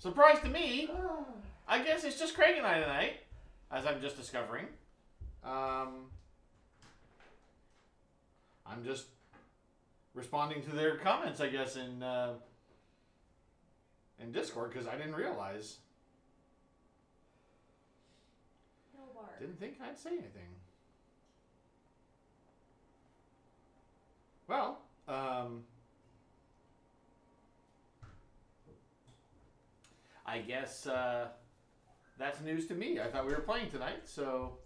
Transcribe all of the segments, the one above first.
Surprise to me. I guess it's just Craig and I tonight, as I'm just discovering. I'm just responding to their comments, I guess, in Discord because I didn't realize. No bark. Didn't think I'd say anything. Well, I guess that's news to me. I thought we were playing tonight, so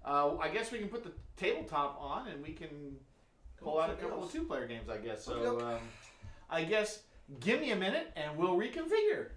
I guess we can put the tabletop on and we can pull out a couple of two-player games, I guess. So I guess give me a minute and we'll reconfigure.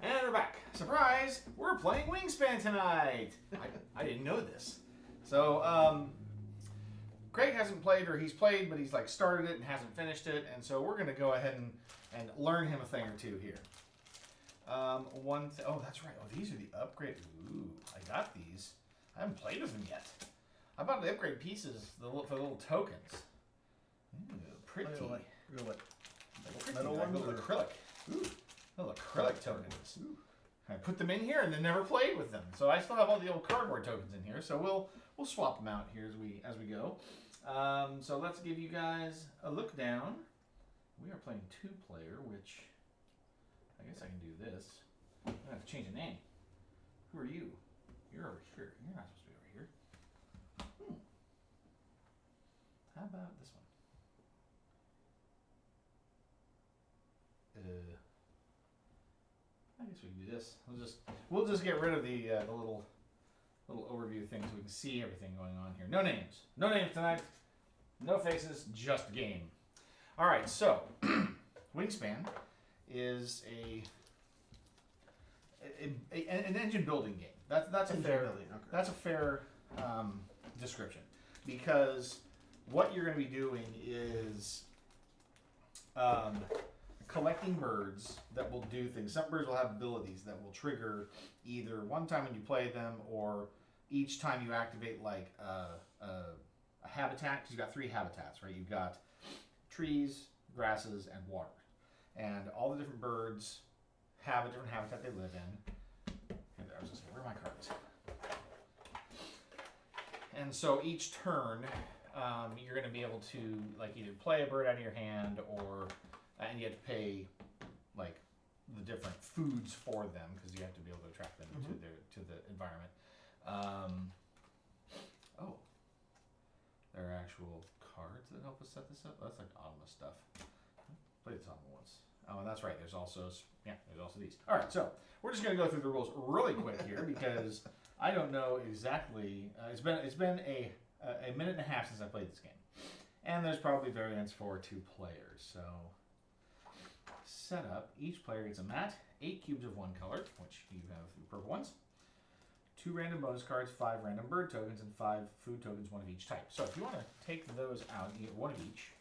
And we're back. Surprise! We're playing Wingspan tonight. I didn't know this. So, Craig hasn't played, or he's played, but he's like started it and hasn't finished it. And so we're going to go ahead and learn him a thing or two here. Oh, that's right. Oh, these are the upgrade. Ooh, I got these. I haven't played with them yet. I bought the upgrade pieces for the little tokens. Ooh, pretty. Metal ones little or acrylic. Ooh, little acrylic tokens. Ooh. I put them in here and then never played with them. So I still have all the old cardboard tokens in here. So we'll swap them out here as we go. So let's give you guys a look down. We are playing 2-player, which I guess I can do this. I'm gonna have to change the name. Who are you? You're over here. You're not supposed to be over here. How about this one? I guess we can do this. We'll just get rid of the little overview thing so we can see everything going on here. No names. No names tonight. No faces. Just game. All right. So, Wingspan is an engine building game. That's a fair description, because what you're going to be doing is collecting birds that will do things. Some birds will have abilities that will trigger either one time when you play them, or each time you activate like a habitat. Because you've got 3 habitats, right? You've got trees, grasses, and water, and all the different birds have a different habitat they live in. I was just saying, where are my cards? And so each turn, you're going to be able to like either play a bird out of your hand, or and you have to pay like the different foods for them, because you have to be able to attract them to the environment. Oh, there are actual cards that help us set this up. That's like Audible stuff. Played this Audible once. Oh, and that's right. There's also these. All right, so we're just gonna go through the rules really quick here, because I don't know exactly. It's been a minute and a half since I played this game, and there's probably variants for 2 players. So set up. Each player gets a mat, 8 cubes of one color, which you have the purple ones. 2 random bonus cards, 5 random bird tokens, and 5 food tokens, 1 of each type. So if you want to take those out, you get 1 of each.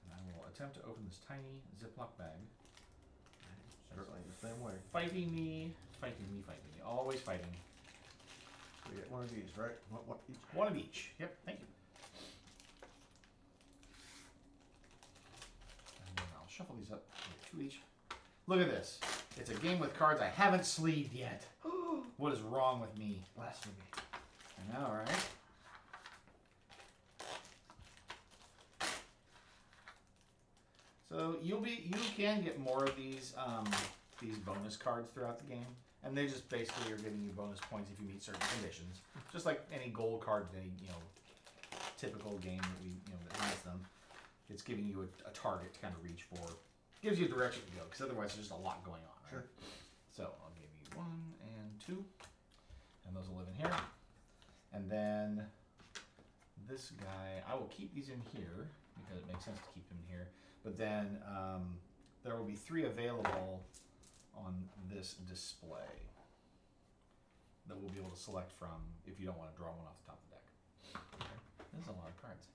And I will attempt to open this tiny Ziploc bag. Certainly the same way. Fighting me. Always fighting. We get 1 of these, right? What each? 1 of each. Yep, thank you. And then I'll shuffle these up. 2 each. Look at this. It's a game with cards I haven't sleeved yet. What is wrong with me? Blasphemy. I know, right? So you can get more of these bonus cards throughout the game, and they just basically are giving you bonus points if you meet certain conditions. Just like any gold card, any typical game that has them. It's giving you a target to kind of reach for. Gives you a direction to go, because otherwise there's just a lot going on. Right? Sure. So I'll give you 1 and 2, and those will live in here. And then this guy, I will keep these in here because it makes sense to keep them here. But then there will be 3 available on this display that we'll be able to select from if you don't want to draw one off the top of the deck. Okay. This is a lot of cards,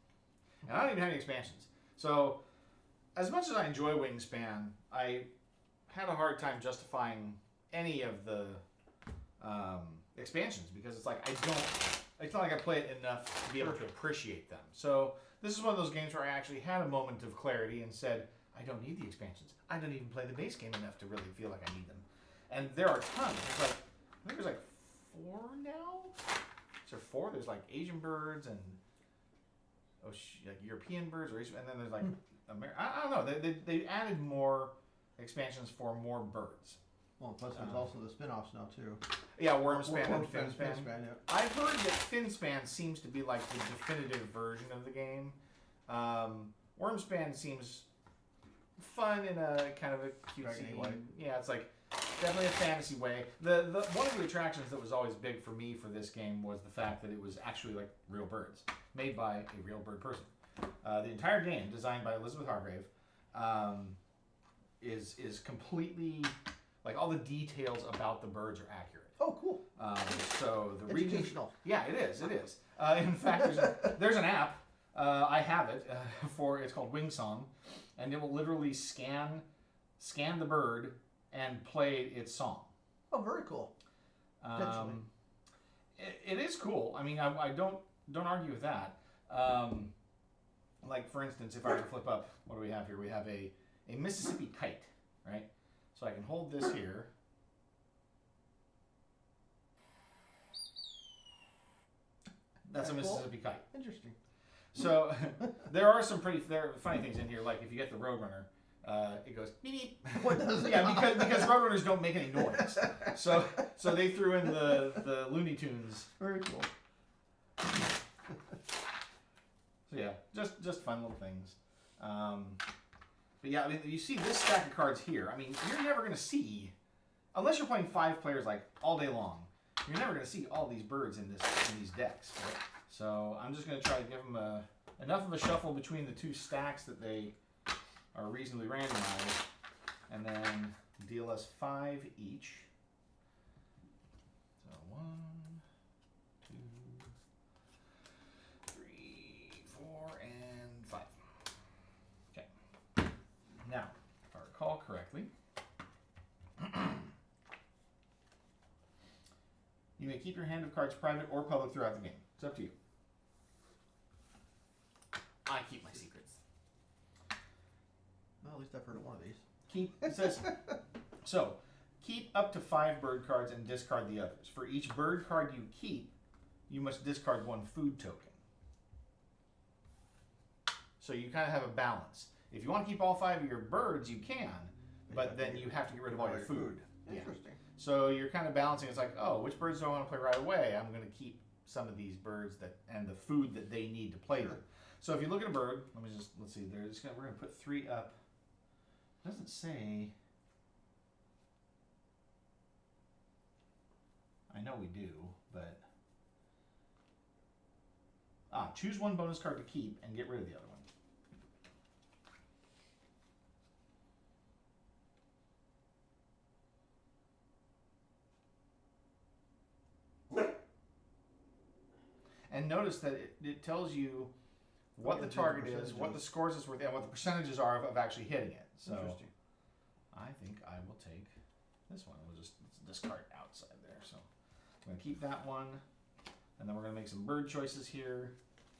and I don't even have any expansions. So, as much as I enjoy Wingspan, I had a hard time justifying any of the expansions, because it's like it's not like I play it enough to be able to appreciate them. So this is one of those games where I actually had a moment of clarity and said, I don't need the expansions. I don't even play the base game enough to really feel like I need them. And there are tons. I think there's like 4 now? Is there 4? There's like Asian birds and like European birds, and then there's like I don't know. They added more expansions for more birds. Well, plus there's also the spin-offs now too. Yeah, Wormspan and Finspan. Yeah. I've heard that Finspan seems to be like the definitive version of the game. Wormspan seems fun in a kind of a cutesy way. Yeah, it's like definitely a fantasy way. The one of the attractions that was always big for me for this game was the fact that it was actually like real birds, made by a real bird person. The entire game, designed by Elizabeth Hargrave, is completely, like, all the details about the birds are accurate. Oh, cool. So the reading, Educational. yeah, it is. It is. In fact, there's an app. I have it it's called Wingspan, and it will literally scan the bird and play its song. Oh, very cool. Potentially. It is cool. I mean, I don't argue with that. Like, for instance, if I were to flip up, what do we have here? We have a Mississippi kite, right? So I can hold this here. That's a Mississippi kite. Interesting. So there are funny things in here. Like if you get the Roadrunner, it goes beep beep. What does it? Yeah, because Roadrunners don't make any noise. So they threw in the Looney Tunes. Very cool. So yeah, just fun little things. But yeah, I mean, you see this stack of cards here. I mean, you're never going to see, unless you're playing 5 players like all day long, you're never going to see all these birds in these decks. Right? So I'm just going to try to give them enough of a shuffle between the 2 stacks that they are reasonably randomized, and then deal us 5 each. So 1, 2, 3, 4, and 5. Okay. Now, if I recall correctly, you may keep your hand of cards private or public throughout the game. It's up to you. I keep my secrets. Well, at least I've heard of one of these. It says, so keep up to 5 bird cards and discard the others. For each bird card you keep, you must discard 1 food token. So you kind of have a balance. If you want to keep all 5 of your birds, you can, but then you have to get rid of all your food. Yeah. Interesting. So you're kind of balancing. It's like, oh, which birds do I want to play right away? I'm going to keep some of these birds and the food that they need to play them. So if you look at a bird, let's see. We're going to put 3 up. It doesn't say. I know we do, but choose 1 bonus card to keep and get rid of the other one. And notice that it tells you what the target is, what the scores is worth, and what the percentages are of actually hitting it. So Interesting. I think I will take this one. We'll just discard outside there. So I'm going to keep that one, and then we're going to make some bird choices here.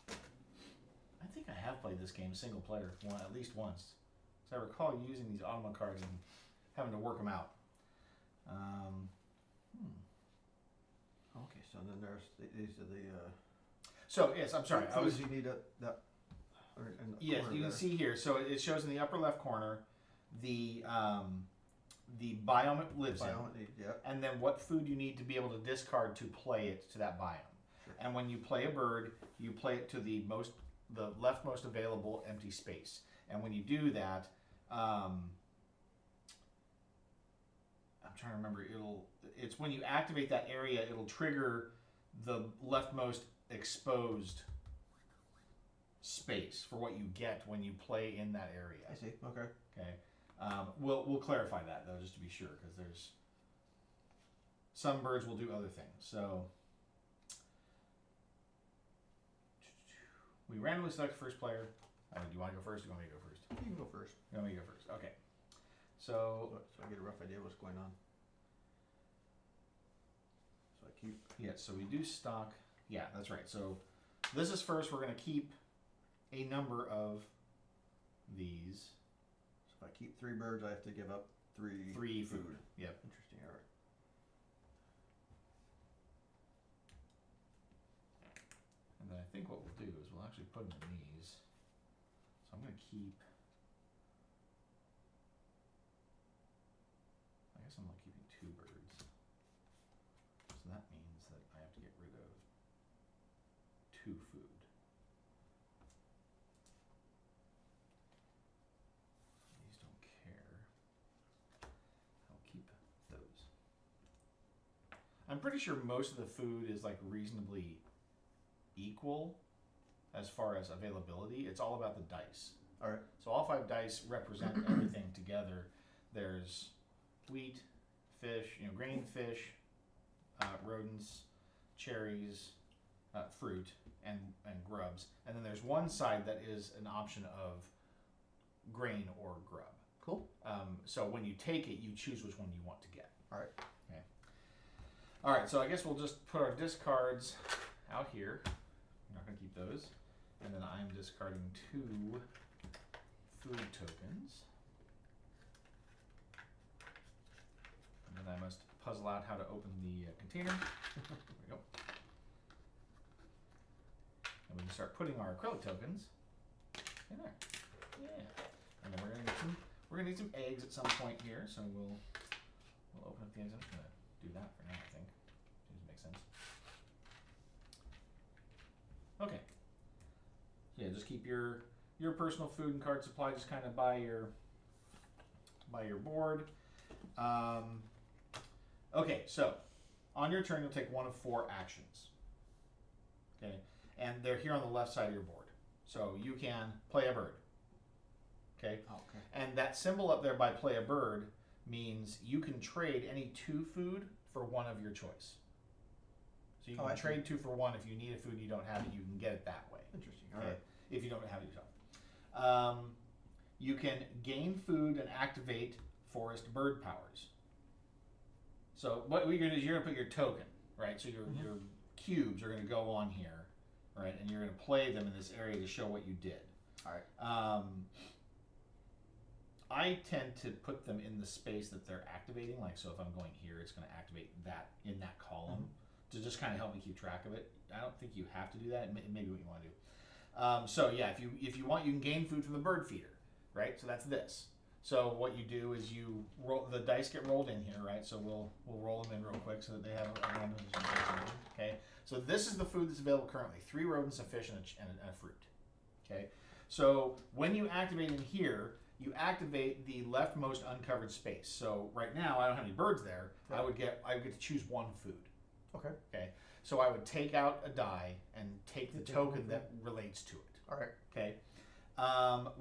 I think I have played this game single player at least once. So I recall using these audible cards and having to work them out. Okay, so then there's these are the. So yes, I'm sorry. You need that. Yes, you can see here. So it shows in the upper left corner the biome it lives in, yep. and then what food you need to be able to discard to play it to that biome. Sure. And when you play a bird, you play it to the leftmost available empty space. And when you do that, I'm trying to remember. It's when you activate that area, it'll trigger the leftmost exposed space for what you get when you play in that area. I see. Okay. Okay. We'll clarify that though, just to be sure, because there's some birds will do other things. So we randomly select first player. Do you want to go first? Or do you want me to go first? You can go first. You want me to go first? Okay. So I get a rough idea of what's going on. So I keep. yeah. So we do stock. Yeah, that's right. So this is first. We're going to keep a number of these. So if I keep 3 birds, I have to give up 3 food. Yep. Interesting. All right. And then I think what we'll do is we'll actually put them in these. So I'm going to keep. I guess I'm not keeping 2 birds. So that means that I have to get rid of 2 food. These don't care. I'll keep those. I'm pretty sure most of the food is like reasonably equal as far as availability. It's all about the dice. All right. So all 5 dice represent everything together. there's wheat, fish, grain fish, rodents, cherries, fruit, and grubs. And then there's one side that is an option of grain or grub. Cool. So when you take it, you choose which one you want to get. All right. Okay. All right, so I guess we'll just put our discards out here. I'm not going to keep those. And then I'm discarding 2 food tokens. And then I must puzzle out how to open the container. There we go. And we can start putting our acrylic tokens in there. Yeah. And then we're gonna need some eggs at some point here, so we'll open up the eggs. I'm just gonna do that for now, I think. Seems to make sense. Okay. So yeah, just keep your personal food and card supply just kind of by your board. Okay, so on your turn you'll take one of 4 actions. Okay, and they're here on the left side of your board. So you can play a bird. Okay. Okay. And that symbol up there by play a bird means you can trade any 2 food for one of your choice. So you can trade 2 for 1. If you need a food and you don't have it, you can get it that way. Interesting. Okay. All right. If you don't have it yourself. You can gain food and activate forest bird powers. So what you're going to do is you're going to put your token, right? So your cubes are going to go on here, right? And you're going to play them in this area to show what you did. All right. I tend to put them in the space that they're activating. Like, so if I'm going here, it's going to activate that in that column to just kind of help me keep track of it. I don't think you have to do that. It may be what you want to do. So yeah, if you want, you can gain food from the bird feeder, right? So that's this. So what you do is you roll, the dice get rolled in here, right? So we'll roll them in real quick so that they have a random distribution. Okay. So this is the food that's available currently: 3 rodents, a fish, and a fruit. Okay. So when you activate in here, you activate the leftmost uncovered space. So right now I don't have any birds there. Right. I would get to choose 1 food. Okay. Okay. So I would take out a die and take the token that relates to it. All right. Okay.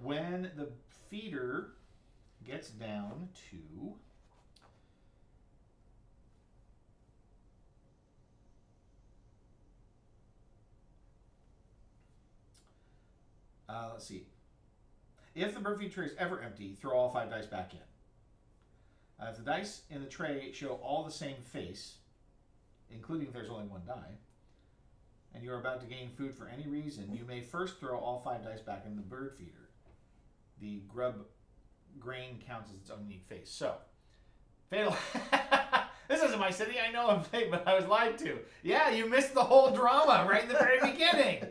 When the feeder gets down to let's see. If the bird feed tray is ever empty, throw all 5 dice back in. If the dice in the tray show all the same face, including if there's only 1 die, and you're about to gain food for any reason, you may first throw all 5 dice back in the bird feeder. The grub grain counts as its own unique face. So, fatal. This isn't my city. I know I'm fake, but I was lied to. Yeah, you missed the whole drama right in the very beginning.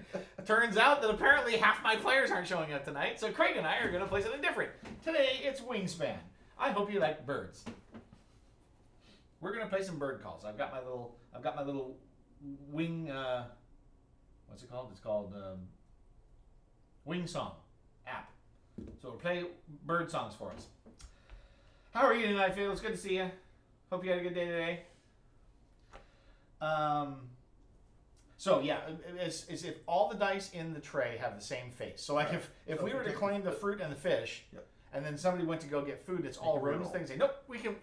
Turns out that apparently half my players aren't showing up tonight, so Craig and I are going to play something different. Today, it's Wingspan. I hope you like birds. We're going to play some bird calls. I've got my little wing. What's it called? It's called Wing Song app. So we'll play bird songs for us. How are you tonight, Phil? It's good to see you. Hope you had a good day today. So yeah, it's if all the dice in the tray have the same face. So like if we were to claim the fruit and the fish, Yep. and then somebody went to go get food, it's all can rodents. reroll. Things say nope.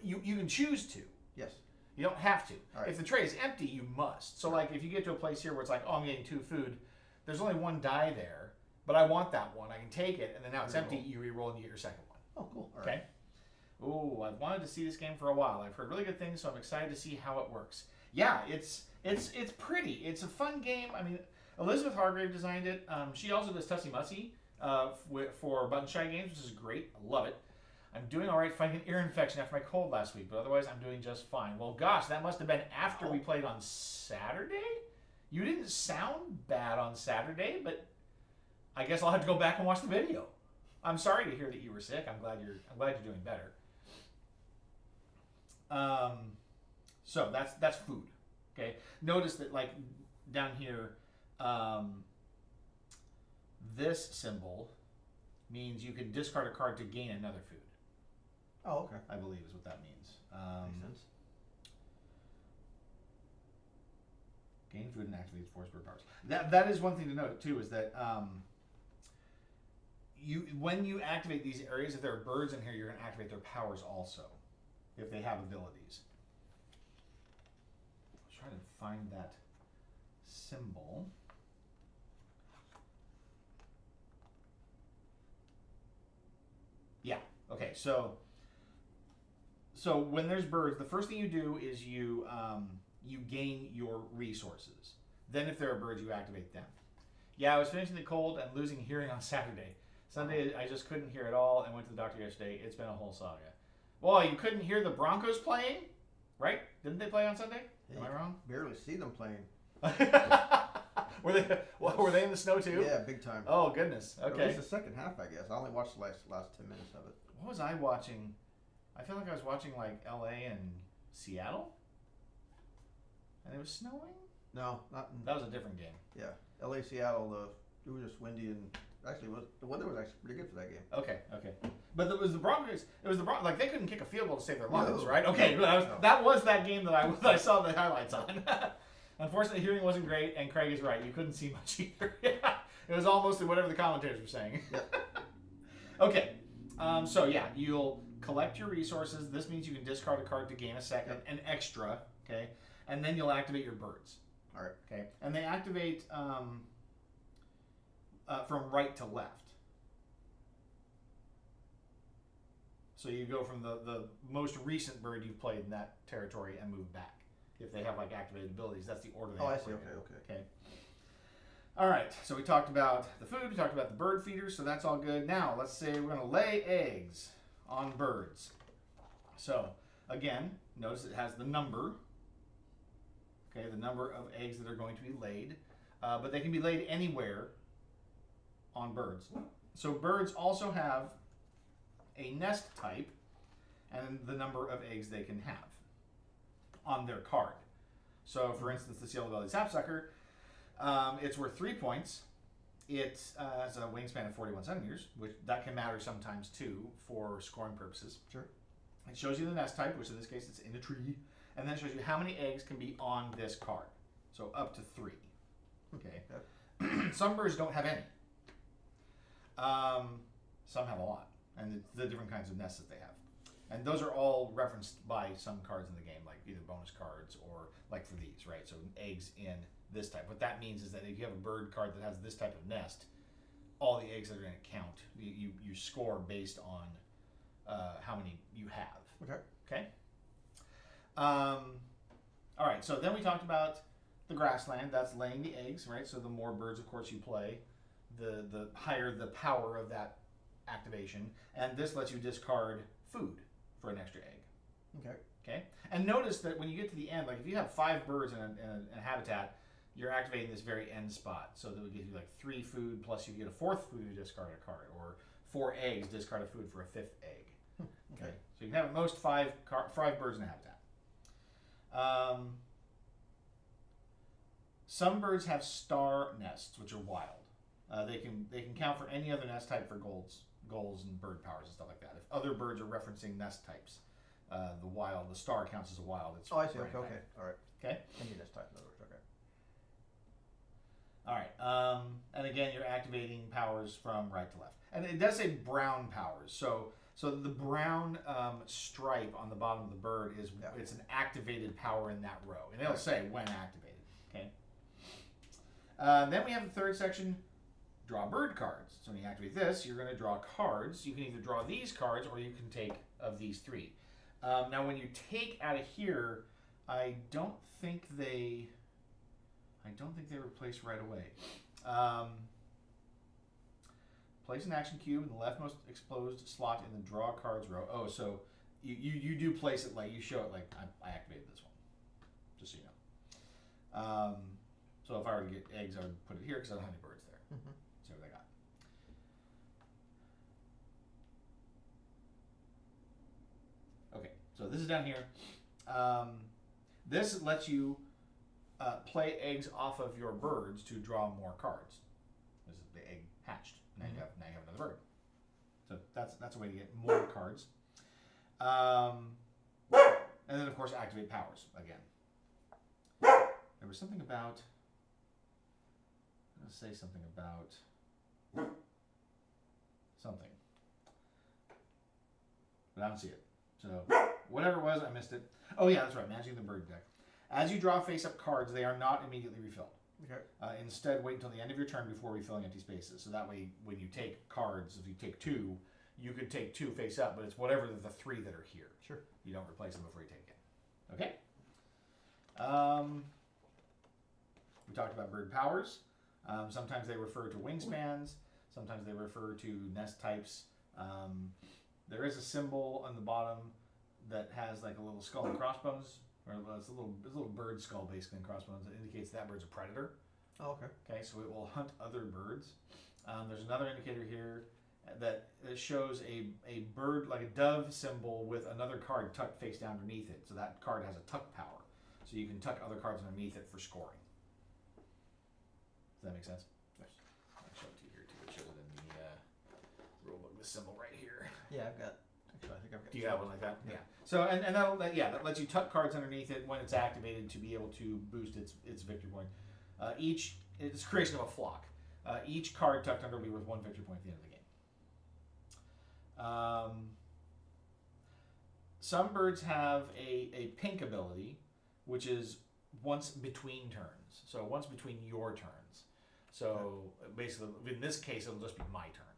You can choose to. Yes. You don't have to. All right. If the tray is empty, you must. So like if you get to a place here where it's like, oh, I'm getting 2 food, there's only 1 die there, but I want that one. I can take it, and then now it's empty. You re-roll and you get your second one. Oh, cool. All Okay. right. Ooh, I've wanted to see this game for a while. I've heard really good things, so I'm excited to see how it works. Yeah, it's pretty. It's a fun game. I mean, Elizabeth Hargrave designed it. She also does Tussie Mussy for Button Shy Games, which is great. I love it. I'm doing all right fighting an ear infection after my cold last week, but otherwise I'm doing just fine. Well, gosh, that must have been after we played on Saturday? You didn't sound bad on Saturday, but I guess I'll have to go back and watch the video. I'm sorry to hear that you were sick. I'm glad you're doing better. So that's food. Okay. Notice that like down here, this symbol means you can discard a card to gain another food. Oh, okay. I believe is what that means. Makes sense. Gain food and activates force bird powers. That is one thing to note too, is that when you activate these areas, if there are birds in here, you're going to activate their powers also, if they have abilities. Let's try to find that symbol. Yeah. Okay. So when there's birds, the first thing you do is you gain your resources. Then, if there are birds, you activate them. Yeah, I was finishing the cold and losing hearing on Saturday. Sunday, I just couldn't hear at all and went to the doctor yesterday. It's been a whole saga. Well, you couldn't hear the Broncos playing, right? Didn't they play on Sunday? Yeah, Am I wrong? Barely see them playing. Were they in the snow too? Yeah, big time. Oh goodness. At Okay. least the second half, I guess. I only watched the last 10 minutes of it. What was I watching? I feel like I was watching like L.A. and Seattle, and it was snowing. No, not in, That was a different game. yeah. L.A. Seattle. It was just windy and actually the weather was actually pretty good for that game. Okay. But it was the Broncos. It was the Broncos. Like they couldn't kick a field goal to save their lives, No. right? Okay. No. That was that game that I saw the highlights on. Unfortunately, hearing wasn't great, and Craig is right. You couldn't see much either. It was all mostly whatever the commentators were saying. Okay. So yeah, you'll collect your resources. This means you can discard a card to gain a second, an extra. Okay, and then you'll activate your birds. All right. Okay, and they activate from right to left. So you go from the most recent bird you've played in that territory and move back. If they have like activated abilities, that's the order they Oh, I see. operate in. Okay. All right, so we talked about the food, we talked about the bird feeders, so that's all good. Now, let's say we're going to lay eggs on birds. So, again, notice it has the number, okay, the number of eggs that are going to be laid, but they can be laid anywhere on birds. So birds also have a nest type and the number of eggs they can have on their card. So, for instance, this yellow-bellied sapsucker, it's worth 3 points. It has a wingspan of 41 centimeters, which that can matter sometimes too for scoring purposes. Sure. It shows you the nest type, which in this case it's in a tree, and then it shows you how many eggs can be on this card. So up to 3. Okay. Yep. Some birds don't have any. Some have a lot, and the different kinds of nests that they have. And those are all referenced by some cards in the game, like either bonus cards or like for these, right? So eggs in this type. What that means is that if you have a bird card that has this type of nest, all the eggs that are going to count. You score based on how many you have. Okay. Okay. All right. So then we talked about the grassland. That's laying the eggs, right? So the more birds, of course, you play, the higher the power of that activation. And this lets you discard food for an extra egg. Okay. Okay. And notice that when you get to the end, like if you have 5 birds in a habitat, you're activating this very end spot. So that would give you like 3 food, plus you get a 4th food to discard a card, or 4 eggs, discard a food for a 5th egg. Okay. So you can have at most 5 birds in a habitat. Some birds have star nests, which are wild. They can count for any other nest type for goals and bird powers and stuff like that. If other birds are referencing nest types, the star counts as a wild. It's Oh, I see. for Okay. anything. All right. Okay. I need this type in other words. Okay. All right. And again, you're activating powers from right to left. And it does say brown powers. So the brown stripe on the bottom of the bird is it's an activated power in that row, and it'll say when activated. Okay. Then we have the third section, draw bird cards. So when you activate this, you're going to draw cards. You can either draw these cards or you can take of these 3. Now, when you take out of here, I don't think they were placed right away. Place an action cube in the leftmost exposed slot in the draw cards row. Oh, so you do place it like you show it like I activated this one, just so you know. So if I were to get eggs, I would put it here because I don't have any birds there. Mm-hmm. See what I got. Okay, so this is down here. This lets you play eggs off of your birds to draw more cards. This is the egg hatched. Now you have another bird. So that's a way to get more cards. And then of course activate powers again. There was something about. I'm gonna say something about something. But I don't see it. So whatever it was, I missed it. Oh yeah, that's right. Managing the bird deck. As you draw face-up cards, they are not immediately refilled. Okay. Instead, wait until the end of your turn before refilling empty spaces. So that way, when you take cards, if you take 2, you could take 2 face-up, but it's whatever the 3 that are here. Sure. You don't replace them before you take it. Okay. We talked about bird powers. Sometimes they refer to wingspans. Sometimes they refer to nest types. There is a symbol on the bottom that has like a little skull and crossbones, or it's a little bird skull basically and crossbones. That indicates that bird's a predator. Oh, okay. Okay, so it will hunt other birds. There's another indicator here that shows a bird, like a dove symbol with another card tucked face down underneath it. So that card has a tuck power. So you can tuck other cards underneath it for scoring. Does that make sense? Yes. I'll show it to you here too. It shows it in the rule book, the symbol right here. Yeah, I've got. Actually, I think I've got. Do you have one like that? Yeah. So and that lets you tuck cards underneath it when it's activated to be able to boost its victory point. It's creation of a flock. Each card tucked under will be worth 1 victory point at the end of the game. Some birds have a pink ability, which is once between turns. So once between your turns. So basically, in this case, it'll just be my turn.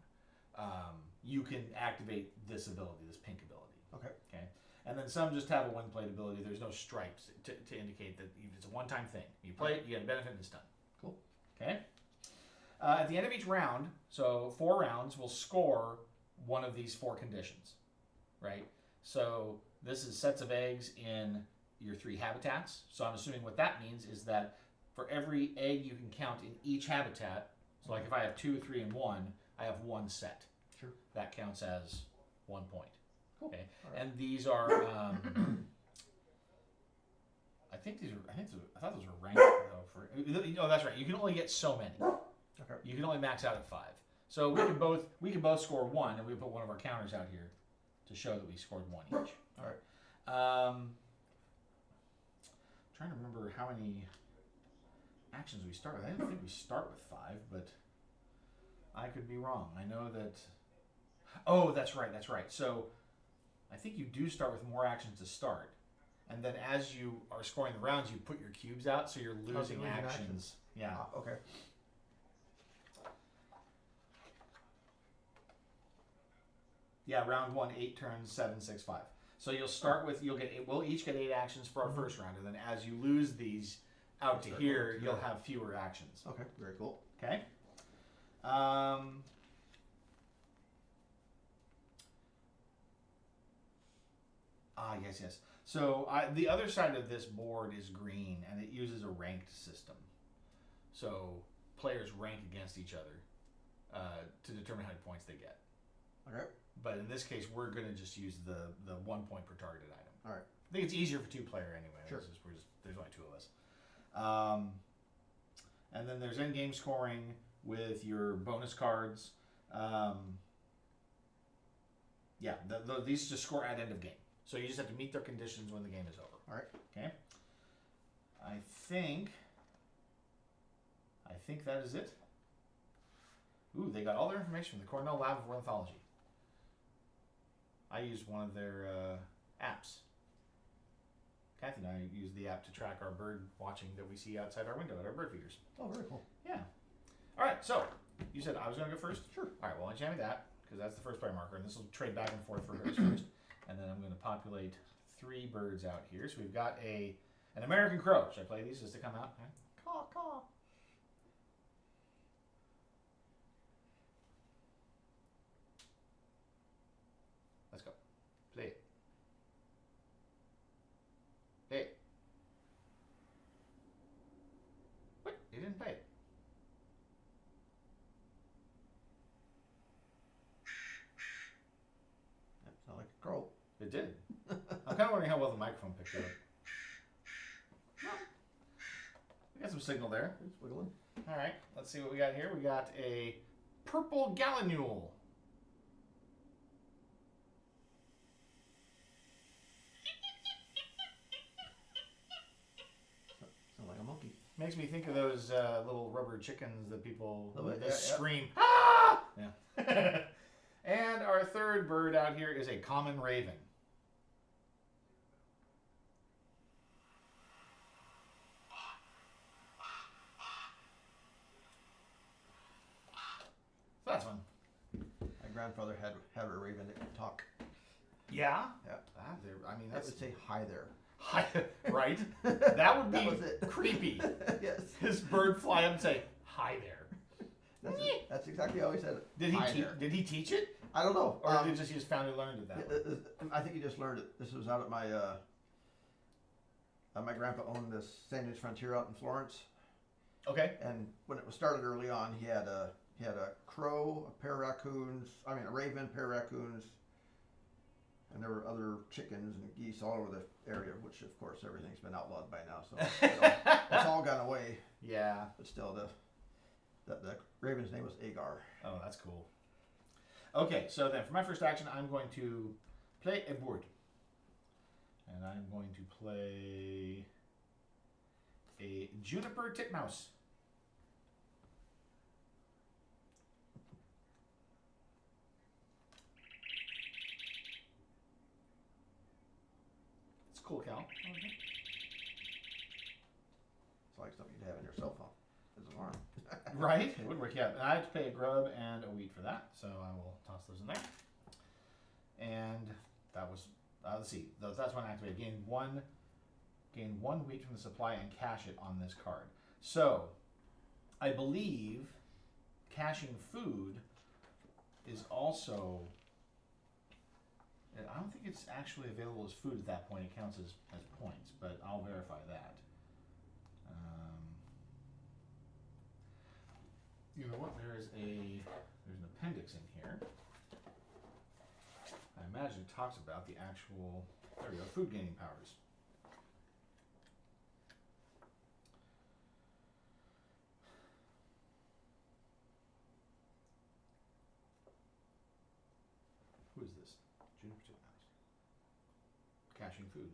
You can activate this ability, this pink ability. Okay. Okay. And then some just have a one plate ability. There's no stripes to indicate that it's a one-time thing. You play it, you get a benefit, and it's done. Cool. Okay. At the end of each round, so 4 rounds, we'll score one of these 4 conditions, right? So this is sets of eggs in your 3 habitats. So I'm assuming what that means is that for every egg you can count in each habitat, so like if I have 2, 3, and 1, I have 1 set. Sure. That counts as 1 point. Cool. Okay. Right. And these are, I thought those were ranked though. Oh, that's right. You can only get so many. Okay. You can only max out at 5. So we could both score 1, and we put one of our counters out here to show that we scored 1 each. All right. Trying to remember how many actions we start with. I didn't think we start with 5, but I could be wrong. I know that. Oh, that's right. So I think you do start with more actions to start, and then as you are scoring the rounds, you put your cubes out, so you're losing actions. Yeah. Okay. Yeah, round 1, 8 turns, 7, 6, 5. So you'll start with we'll each get 8 actions for our first round, and then as you lose these out to here, you'll have fewer actions. Okay. Very cool. Okay. Yes. So the other side of this board is green, and it uses a ranked system. So players rank against each other to determine how many points they get. Okay. But in this case, we're going to just use the 1 point per targeted item. All right. I think it's easier for 2-player anyway. Sure. There's only 2 of us. And then there's end-game scoring with your bonus cards. These just score at end of game. So you just have to meet their conditions when the game is over. All right. Okay. I think that is it. Ooh, they got all their information from the Cornell Lab of Ornithology. I used one of their apps. Kathy and I use the app to track our bird watching that we see outside our window at our bird feeders. Oh, very cool. Yeah. All right, so you said I was going to go first? Sure. All right, well, enchant me that, because that's the first player marker, and this will trade back and forth for who's first. And then I'm going to populate 3 birds out here. So we've got an American crow. Should I play these just to come out? Okay. Caw, caw. Let's go. Play it. Play it. What? You didn't play it. That sounds like a crow. It did. I'm kind of wondering how well the microphone picked it up. We got some signal there. It's wiggling. All right, let's see what we got here. We got a purple gallinule. Sounds like a monkey. Makes me think of those little rubber chickens that people Oh, yeah, that yeah. scream. Ah! Yeah. our third bird out here is a common raven. So that's fun. My grandfather had a raven that could talk. Yeah? Yeah. I mean, That that's... would say hi there. Right? That would be That was it. creepy. Yes. His bird fly up and say, hi there. That's exactly how he said it. Did Hi he, there. did he teach it? I don't know. Or did he just found and learned it that way? I think he just learned it. This was out at my grandpa owned this Sandwich Frontier out in Florence, Okay. and when it was started early on, he had a crow, a pair of raccoons. I mean, a raven, pair of raccoons, and there were other chickens and geese all over the area. Which, of course, everything's been outlawed by now, so it's all gone away. Yeah. But still, the raven's name was Agar. Oh, that's cool. Okay, so then for my first action, I'm going to play a board. And I'm going to play a juniper titmouse. It's cool, Cal. It's like something you'd have in your cell phone. It's an arm. Right? It would work, yeah. And I have to pay a grub and a wheat for that, so I will toss those in there. And that was, let's see, that's when I activate. Gain one wheat from the supply and cash it on this card. So, I believe caching food is also, I don't think it's actually available as food at that point. It counts as points, but I'll verify that. You know what? There's an appendix in here. I imagine it talks about the actual, there we go, food gaining powers. Who is this? Juniper Titmouse. Caching food.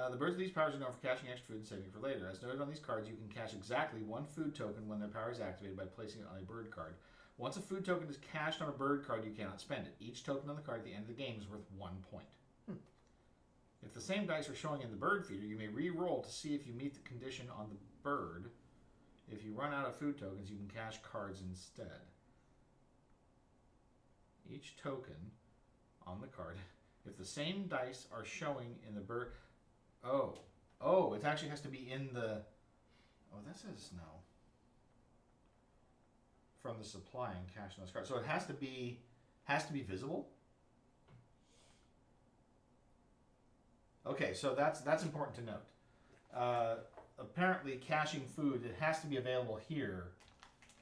The birds with these powers are known for caching extra food and saving it for later. As noted on these cards, you can cache exactly one food token when their power is activated by placing it on a bird card. Once a food token is cached on a bird card, you cannot spend it. Each token on the card at the end of the game is worth 1 point. If the same dice are showing in the bird feeder, you may re-roll to see if you meet the condition on the bird. If you run out of food tokens, you can cache cards instead. Each token on the card, if the same dice are showing in the bird... Oh, it actually has to be in the... Oh, that says no. From the supply and cache on this card. So it has to be visible? Okay, so that's important to note. Apparently, caching food, it has to be available here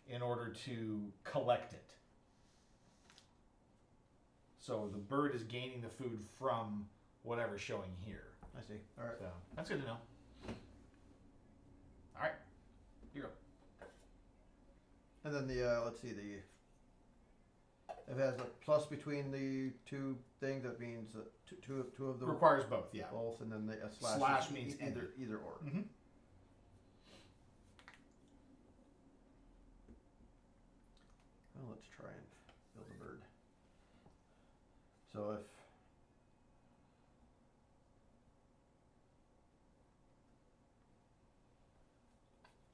in order to collect it. So the bird is gaining the food from whatever's showing here. I see. All right. So that's good to know. All right, here you go. And then let's see, if it has a plus between the two things, that means that two of them Requires both, yeah. both, and then a slash. Slash is means either or. Mm-hmm. Well, let's try and build a bird. So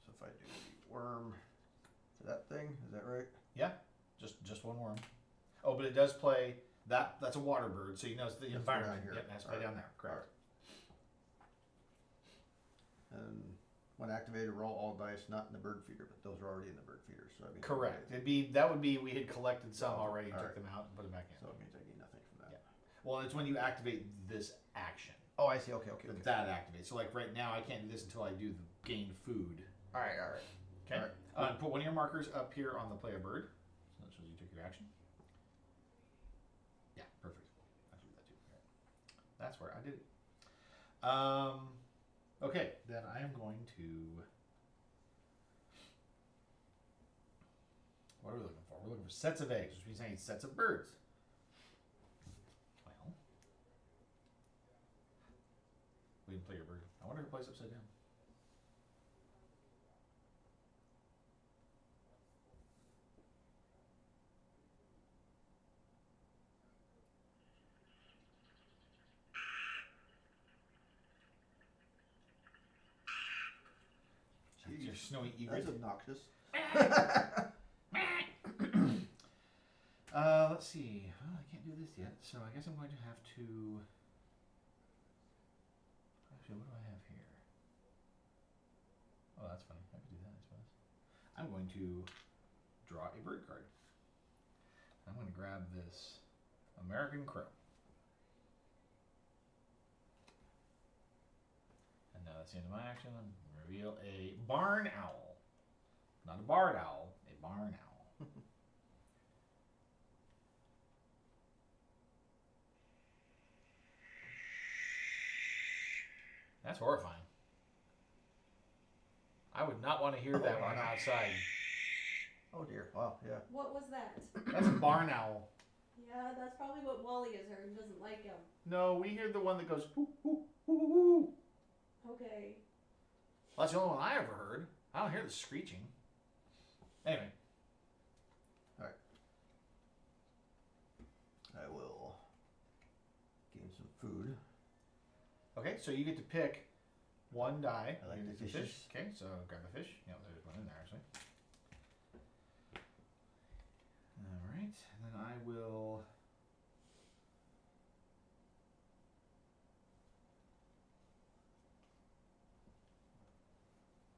if I do the worm to that thing, is that right? Yeah, just one worm. Oh, but it does play that's a water bird, so you know it's the That's environment. down here. Yep, it has to play down there. Correct. And when activated, roll all dice not in the bird feeder, but those are already in the bird feeder. So I mean, Correct. That would be we had collected some already and took them out and put them back in. So it means I gain nothing from that. Yeah. Well, it's when you activate this action Oh, I see. Okay. that activates. So like right now, I can't do this until I do the gain food. All right. Okay. All right. And put one of your markers up here on the play a bird. So that shows you took your action. Yeah, perfect. I should do that too. Okay. That's where I did it. Okay, then I am going to. What are we looking for? We're looking for sets of eggs, which means I need sets of birds. Well, we didn't play your bird. I wonder if it plays upside down. snowy egret. That's obnoxious. Let's see. Well, I can't do this yet, so I guess I'm going to have to. Actually, what do I have here? Oh, that's funny. I could do that, I suppose. I'm going to draw a bird card. I'm going to grab this American crow. And now that's the end of my action. I'm going to reveal a barn owl. Not a barred owl, a barn owl. That's horrifying. I would not want to hear that one outside. Oh dear. Wow. Yeah. What was that? That's a barn owl. Yeah, that's probably what Wally has heard and doesn't like him. No, we hear the one that goes whoo whoo whoo whoo. Okay. Well, that's the only one I ever heard. I don't hear the screeching. Anyway. All right. I will gain some food. Okay, so you get to pick one die. I like You the get the fishes. fish. Okay, so grab a fish. Yeah, there's one in there actually. All right, and then I will.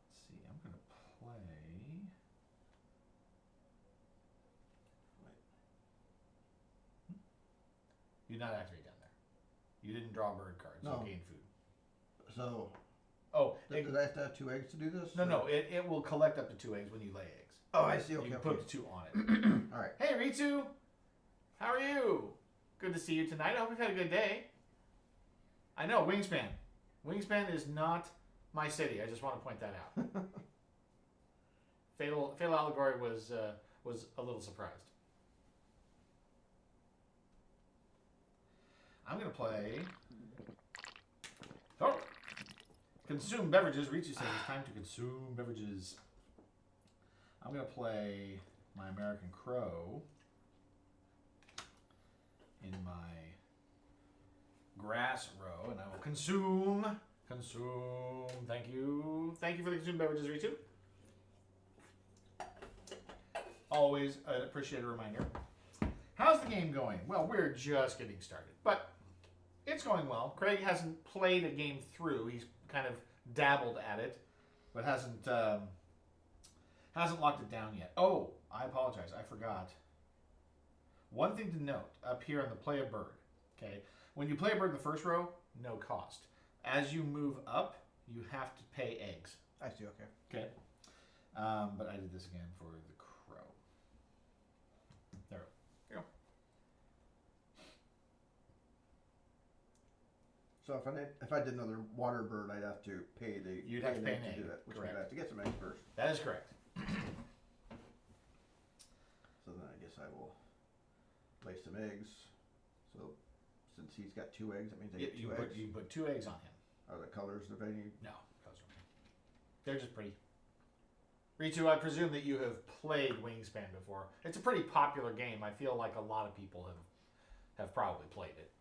Let's see. I'm gonna play. You did not activate down there. You didn't draw a bird card, so No. gain food. So, Oh, did I have to have 2 eggs to do this? no, it will collect up to 2 eggs when you lay eggs. Oh, I see. Okay. You can Okay. put the 2 on it. All right. Hey Ritsu, how are you? Good to see you tonight. I hope you've had a good day. I know Wingspan. Wingspan is not my city. I just want to point that out. Fatal Allegory was a little surprised. I'm gonna play. Oh, consume beverages. Ritsu says it's time to consume beverages. I'm gonna play my American Crow in my grass row, and I will consume. Thank you for the consume beverages, Ritsu. Always an appreciated reminder. How's the game going? Well, we're just getting started, but it's going well. Craig hasn't played a game through. He's kind of dabbled at it, but hasn't locked it down yet. Oh, I apologize. I forgot. One thing to note up here on the play a bird. Okay, when you play a bird in the first row, no cost. As you move up, you have to pay eggs. I see. Okay. Okay, but I did this again for the crow. There we go. So if I did another water bird, I'd have to pay the. You'd have to pay an to egg, do that, which correct. means I have to get some eggs first. That is correct. So then I guess I will lay some eggs. So since he's got 2 eggs, that means I get 2 eggs. You put 2 eggs on him. Are the colors of any? No, those are they're just pretty. Ritsu, I presume that you have played Wingspan before. It's a pretty popular game. I feel like a lot of people have probably played it.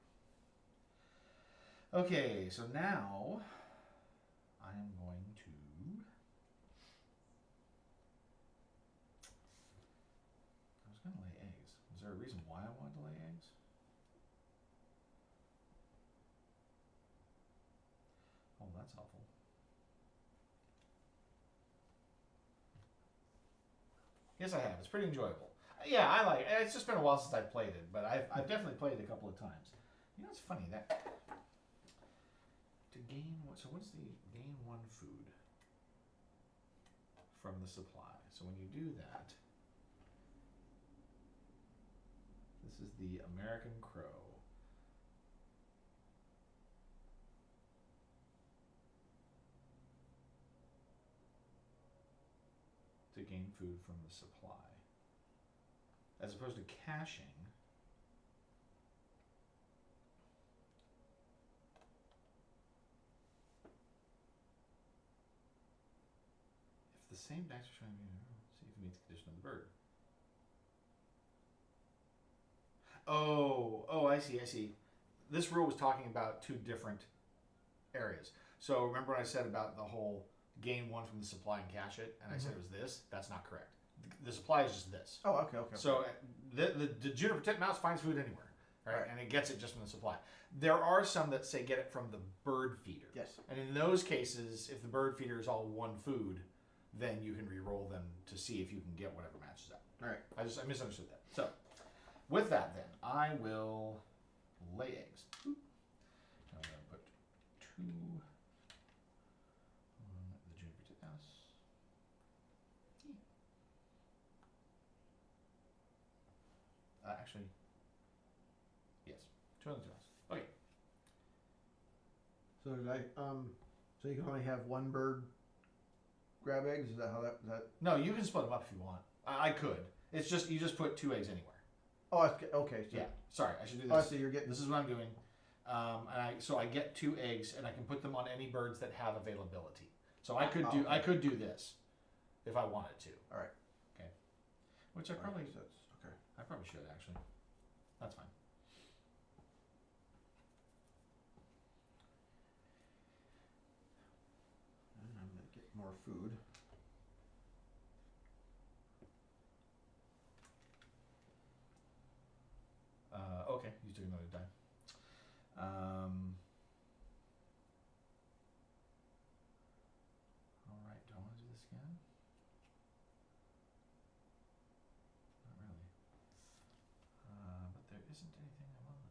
Okay, so now I am going to. I was going to lay eggs. Is there a reason why I wanted to lay eggs? Oh, that's helpful. Yes, I have. It's pretty enjoyable. Yeah, I like it. It's just been a while since I've played it, but I've definitely played it a couple of times. You know, it's funny that to gain what? So what's the gain 1 food from the supply? So when you do that, this is the American Crow. To gain food from the supply. As opposed to caching. If the same dice are trying to see if it meets the condition of the bird. Oh, I see. This rule was talking about 2 different areas. So remember what I said about the whole gain 1 from the supply and cache it, and I said it was this, that's not correct. The supply is just this. Oh, okay. So the juniper titmouse finds food anywhere, right? Right. And it gets it just from the supply. There are some that say get it from the bird feeder. Yes. And in those cases, if the bird feeder is all one food, then you can re-roll them to see if you can get whatever matches up. All right. I misunderstood that. So, with that, then I will lay eggs. I'm going to put 2 on the juniper titmouse. Actually, yes, 2 on the titmouse. Okay. So did I? So you can only have one bird grab eggs. Is that how that? No, you can split them up if you want. I could. It's just you just put 2 eggs anywhere. Oh, okay. So, Yeah. Sorry, I should do Oh, this. so you're getting. This is what I'm doing. So I get 2 eggs, and I can put them on any birds that have availability. So I could do okay. I could do this if I wanted to. All right. Okay. Which I probably So that's okay. I probably should actually. That's fine. And I'm gonna get more food. Okay, you took another die. All right, do I want to do this again? Not really. But there isn't anything I want.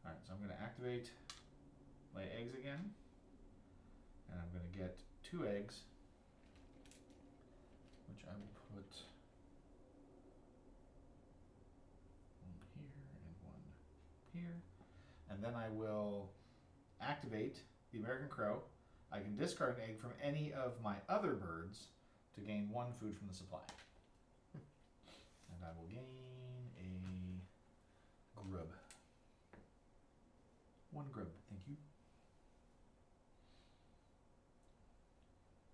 All right, so I'm going to activate lay eggs again, and I'm going to get 2 eggs, which I will put 1 here and 1 here, and then I will activate the American Crow. I can discard an egg from any of my other birds to gain 1 food from the supply. And I will gain a grub. 1 grub, thank you.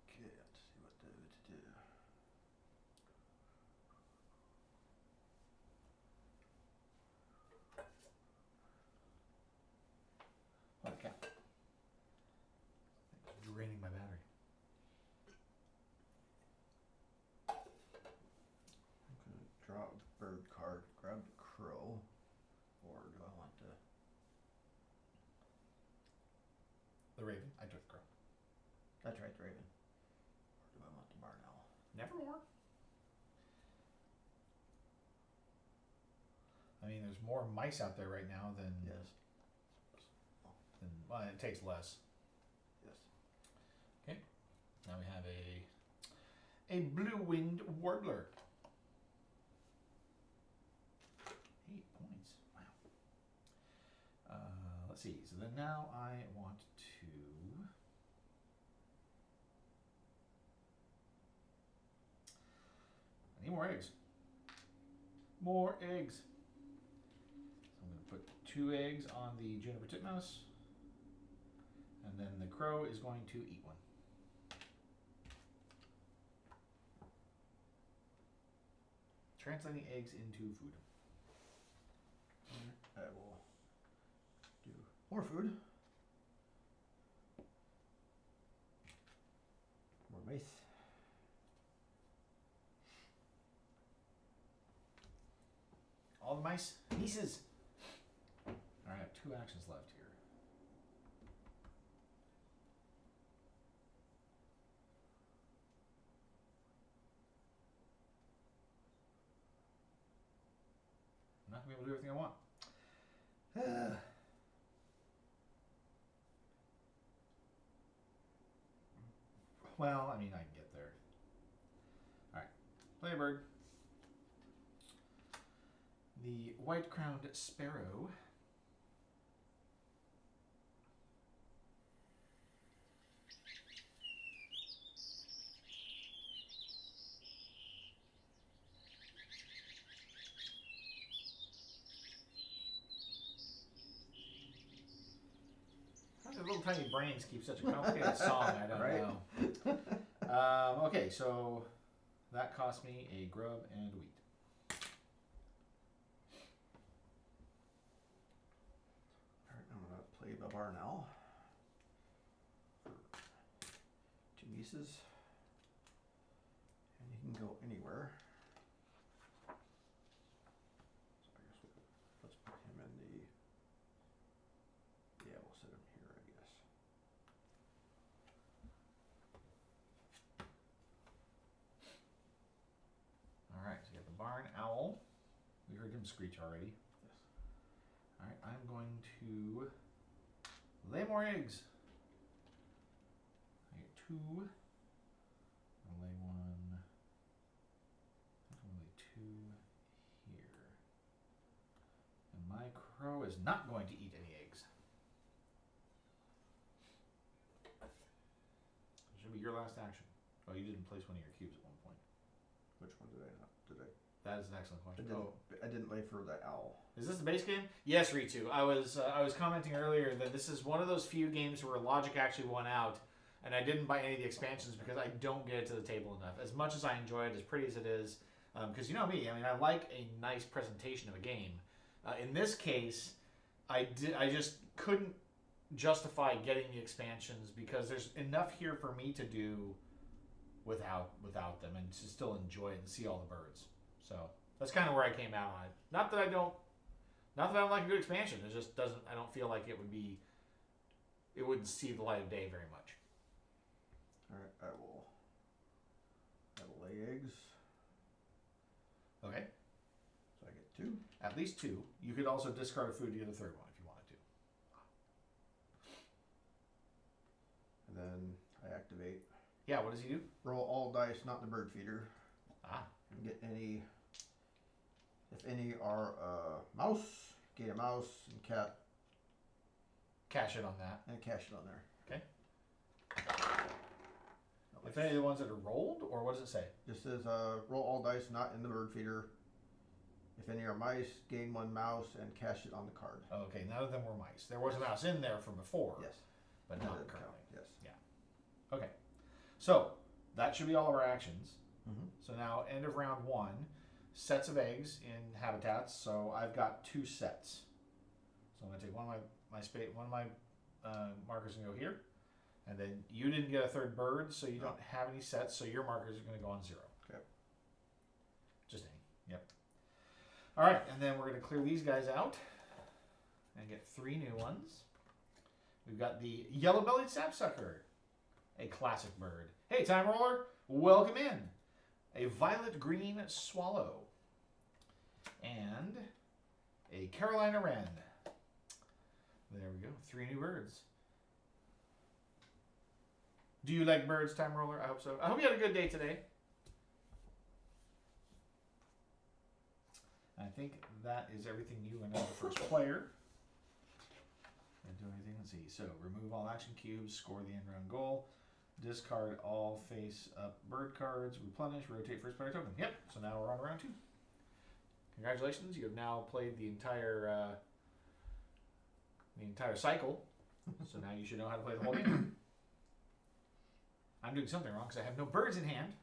Okay, let's see what to do. Holy cow. It's draining my battery. I'm gonna draw a bird card, grab the crow, or do I want to? The raven. I took the crow. That's right, the raven. Or do I want the barn owl? Nevermore. I mean, there's more mice out there right now than Yes. well, it takes less. Yes. Now we have a blue-winged warbler. 8 points. Wow. Let's see. So then now I want to. I need more eggs. More eggs. So I'm going to put 2 eggs on the juniper titmouse, and then the crow is going to eat 1. Translating eggs into food. I will do more food. More mice. All the mice, nieces. All right, I have 2 actions left here. I'm not gonna be able to do everything I want. Well, I mean, I can get there. All right, play a bird. The white-crowned sparrow. How do little tiny brains keep such a complicated song? I don't Right? know. Okay, so that cost me a grub and wheat. barn owl. For 2 pieces. And he can go anywhere. So I guess let's put him in the. Yeah, we'll set him here, I guess. All right, so you got the barn owl. We heard him screech already. Yes. All right, I'm going to lay more eggs. I get 2. I'll lay 1. I'm going to lay 2 here. And my crow is not going to eat any eggs. It should be your last action. Oh, you didn't place one of your cubes at one point. Which one did I not? Did I? That is an excellent I question. didn't. I didn't lay for the owl. Is this the base game? Yes, Ritu. I was commenting earlier that this is one of those few games where logic actually won out, and I didn't buy any of the expansions because I don't get it to the table enough. As much as I enjoy it, as pretty as it is, because you know me, I mean, I like a nice presentation of a game. In this case, I just couldn't justify getting the expansions because there's enough here for me to do without them and to still enjoy it and see all the birds. So that's kind of where I came out on it. Not that I don't like a good expansion. It just doesn't. I don't feel like it wouldn't see the light of day very much. All right, I will lay eggs. Okay, So I get 2. at least 2. You could also discard a food to get a third one if you wanted to. And then I activate. Yeah, what does he do? Roll all dice, not the bird feeder. Ah, And get any. If any are mouse, get a mouse and cat, cash it on that. and cash it on there. Okay. If any of the ones that are rolled, or what does it say? Just says roll all dice not in the bird feeder. If any are mice, gain 1 mouse and cash it on the card. Okay, none of them were mice. There was a mouse in there from before, Yes. but That not didn't currently. count, Yes. Okay, so that should be all of our actions. Mm-hmm. So now, end of round 1, sets of eggs in habitats. So I've got 2 sets. So I'm gonna take one of my markers and go here, and then you didn't get a third bird, so you don't have any sets. So your markers are gonna go on 0. Okay. Just any. Yep. All right, and then we're gonna clear these guys out and get 3 new ones. We've got the yellow-bellied sapsucker, a classic bird. Hey, time roller, welcome in. A violet-green swallow. And a Carolina wren. There we go, 3 new birds. Do you like birds, time roller? I hope so. I hope you had a good day today. I think that is everything you and the first player. Did I do anything? Let's see. So remove all action cubes, score the end round goal, discard all face up bird cards, replenish, rotate first player token. Yep. So now we're on round 2. Congratulations! You have now played the entire cycle. So now you should know how to play the whole game. I'm doing something wrong because I have no birds in hand.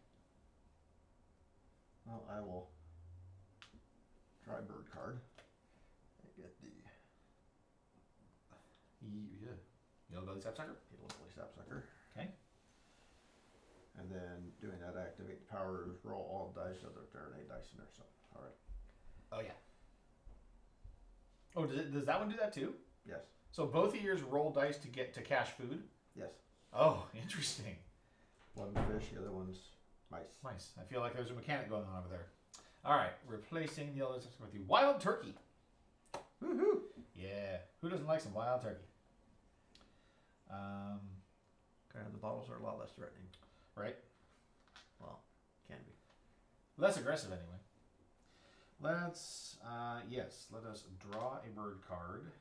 Well, I will try bird card and get the Yeah. Yellow-bellied sapsucker. yellow-belly sapsucker. Okay. And then doing that, I activate the power to roll all dice. So there are 8 dice in there. So all right. Oh yeah. Oh, does that one do that too? Yes. So both of yours roll dice to get to cash food? Yes. Oh, interesting. One fish, the other one's mice. Nice. I feel like there's a mechanic going on over there. All right, replacing the yellow sapsucker with the wild turkey. Woohoo! Yeah. Who doesn't like some wild turkey? Kind of the bottles are a lot less threatening. Right? Well, can be. Less aggressive anyway. Let's, let us draw a bird card.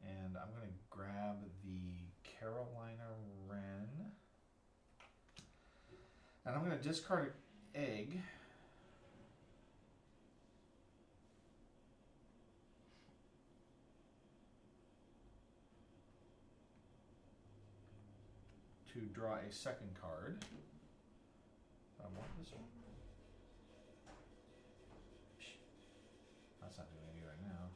And I'm going to grab the Carolina wren. And I'm going to discard an egg. To draw a second card. I want this one. That's not doing anything right now.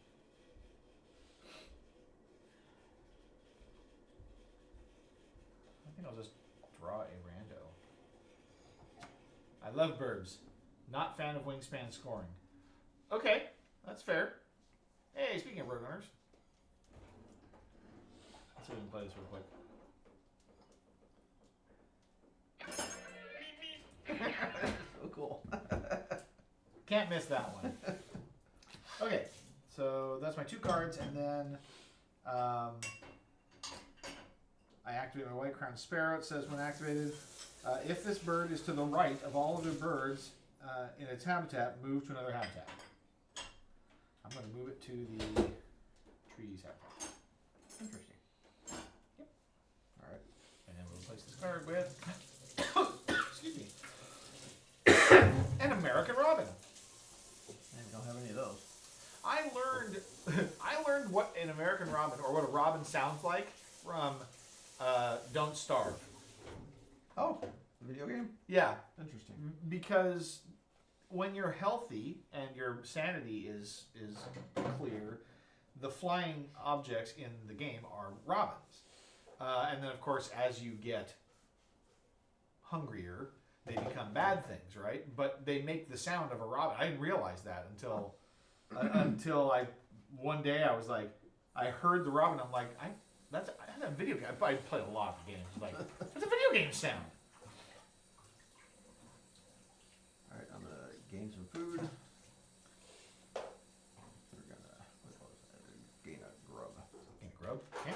love birds. Not fan of Wingspan scoring. Okay, that's fair. Hey, speaking of Roadrunners, let's see if we can play this real quick. So cool. Can't miss that one. Okay, so that's my 2 cards, and then I activate my White Crowned Sparrow. It says when activated, if this bird is to the right of all other birds in its habitat, move to another habitat. I'm going to move it to the trees habitat. Interesting. Yep. All right. And then we'll replace this card with, excuse me, an American Robin. And don't have any of those. I learned what an American Robin, or what a robin sounds like, from Don't Starve. Oh, the video game? Yeah, Interesting. because when you're healthy and your sanity is clear, the flying objects in the game are robins. And then, of course, as you get hungrier, they become bad things, right? But they make the sound of a robin. I didn't realize that until I one day I was like, I heard the robin. I'm like, that's a video game. I played a lot of games. Like, that's a video game sound. All right, I'm gonna gain some food. We're gonna gain a grub. In grub. Okay.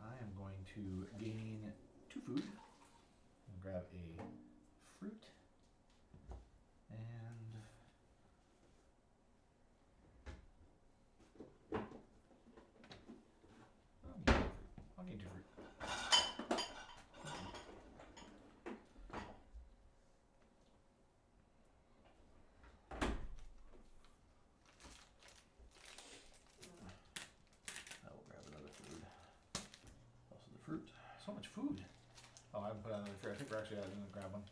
I am going to gain 2 food. And grab a fruit. And I'll gain 2 fruit. I will grab another food. Also the fruit. So much food. Oh, I haven't put out another fruit. I think we're actually going to grab one.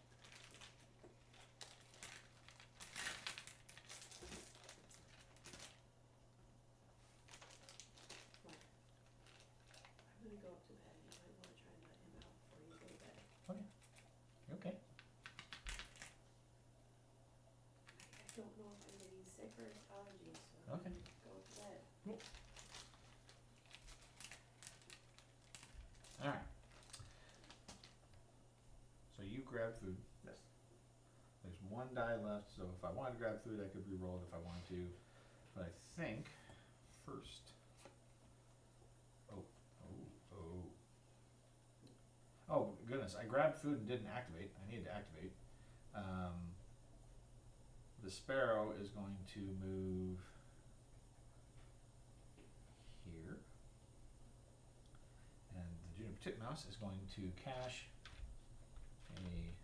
I'm gonna go up to bed. You might wanna try and let him out before you go to bed. You okay? I don't know if I'm getting sick or it's allergies, so Okay. go to bed. Alright. So you grab food. Yes. There's 1 die left, so if I wanted to grab food, I could re-roll it if I wanted to. But I think first. Oh goodness! I grabbed food and didn't activate. I needed to activate. The sparrow is going to move here, and the juniper titmouse is going to cache a green.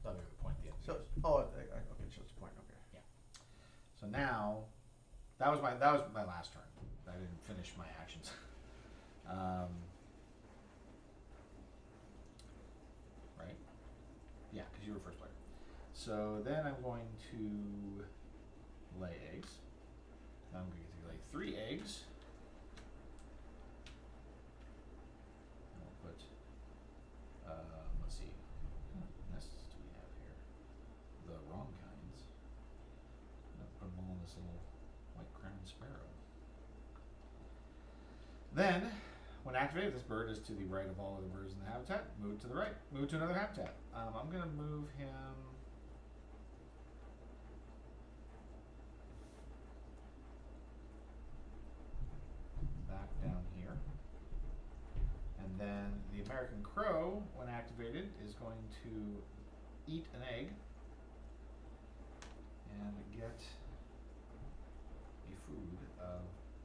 That'll be the point at the end. So, okay, it shows the point. Okay. So now, that was my last turn. I didn't finish my actions. Right? Yeah, because you were first player. So then I'm going to lay eggs. Now I'm going to lay 3 eggs. And we'll put, let's see, what nests do we have here? The wrong kinds. I'll put them all in this little white crowned sparrow. Then, when activated, this bird is to the right of all other birds in the habitat. Move to the right. Move to another habitat. I'm going to move him back down here. And then the American crow, when activated, is going to eat an egg and get a food of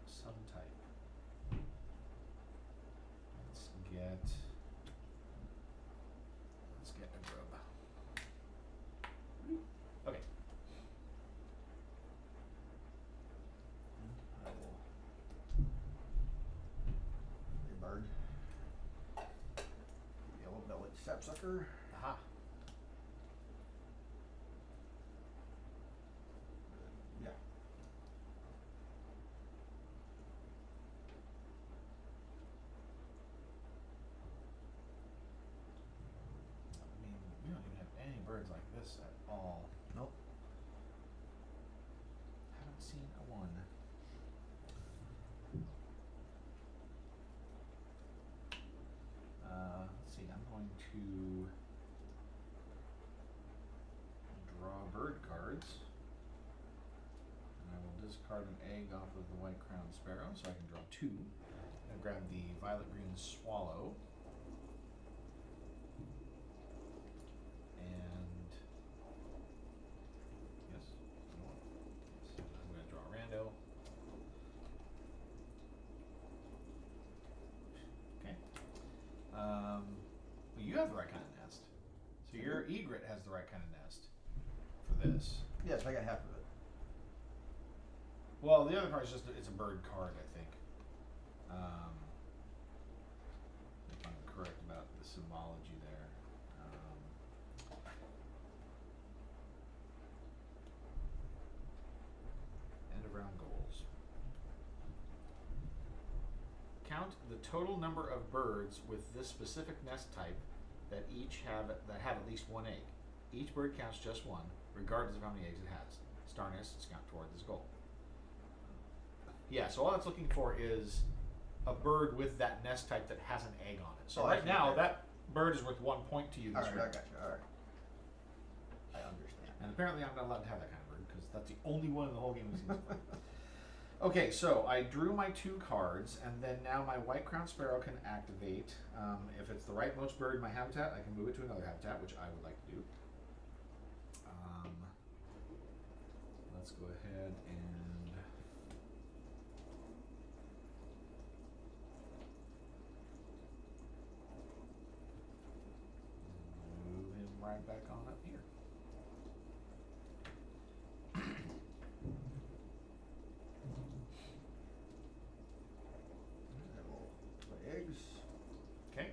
some type. Let's get a grub. Okay. I will. Hey, bird. Yellow-bellied sapsucker. Aha. Yeah. to draw bird cards. And I will discard an egg off of the white-crowned sparrow, so I can draw 2. And grab the violet-green swallow. And yes, so I'm going to draw a rando. Okay. Well, you have the right kind of nest. So your egret has the right kind of nest for this. Yes, I got half of it. Well, the other part is just it's a bird card, I think. If I'm correct about the symbology there. End of round goals. Count the total number of birds with this specific nest type that have at least 1 egg. Each bird counts just 1, regardless of how many eggs it has. Star nests count toward this goal. Yeah, so all it's looking for is a bird with that nest type that has an egg on it. So Oh, right now, okay. that bird is worth 1 point to you this Alright, I round. got you. Alright. I understand. And apparently I'm not allowed to have that kind of bird, because that's the only one in the whole game that seems to play. Okay, so I drew my 2 cards, and then now my white-crowned sparrow can activate. If it's the rightmost bird in my habitat, I can move it to another habitat, which I would like to do. Let's go ahead and move him right back on up here. I will lay eggs. Okay.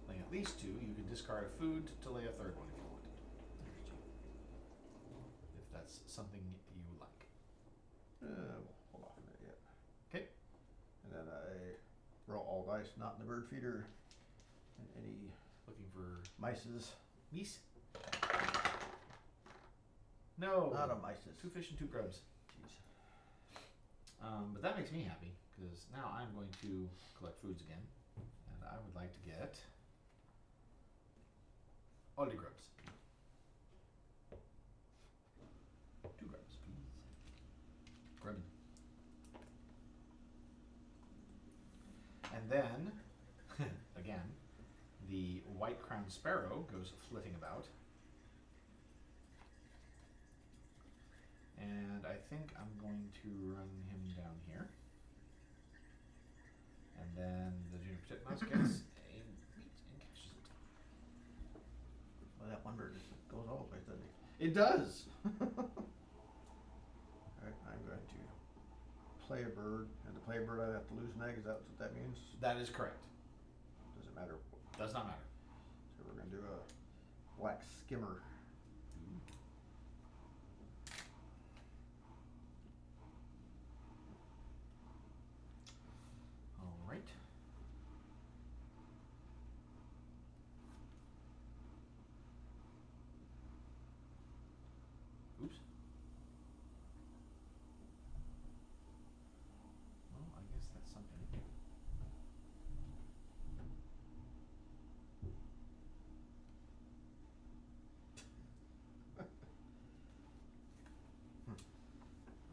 Laying at least 2, you can discard a food to lay a 3rd one if you wanted. There's 2. If that's something you like. We'll hold off on that yet. Okay. And then I roll all dice, not in the bird feeder, and any Looking for mices. meese? No. Not a mices. 2 fish and 2 grubs. Jeez. But that makes me happy, because now I'm going to collect foods again. And I would like to get all the grubs. 2 grubs, please. Grubbin. And then, again, the white-crowned sparrow goes flitting about. And I think I'm going to run him down here. And then the junior titmouse gets a meat and catches it. Well, that one bird just goes all over the place, doesn't It does. Alright, I'm going to play a bird, and to play a bird I have to lose an egg, is that what that means? That is correct. Does it matter? Does not matter. So we're going to do a black skimmer. All right. Oops. Well, I guess that's something.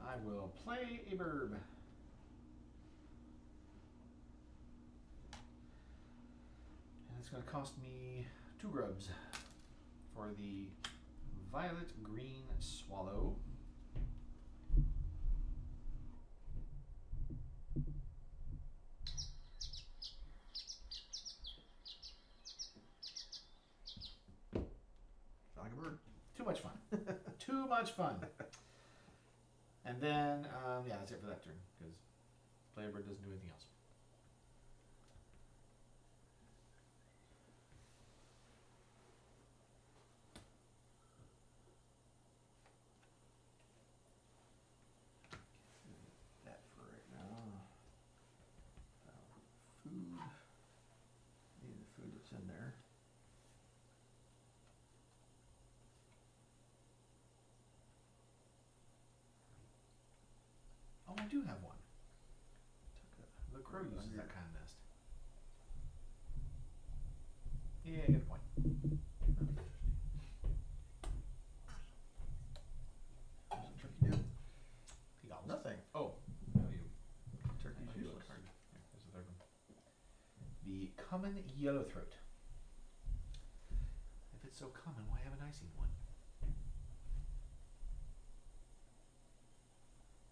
I will play a bird. And it's going to cost me 2 grubs for the violet green swallow. Sound like a bird. Too much fun. Too much fun. And then, yeah, that's it for that turn, because player bird doesn't do anything else. That for right now. Food. Need the food that's in there. Oh, I do have one. Took The crow uses Under- that kind of nest. Yeah, good point. What's the turkey do? He got Nothing. Oh, no, you. Turkey's I used useless. the card. Here, there's the third one. The common yellowthroat. If it's so common, why haven't I seen one?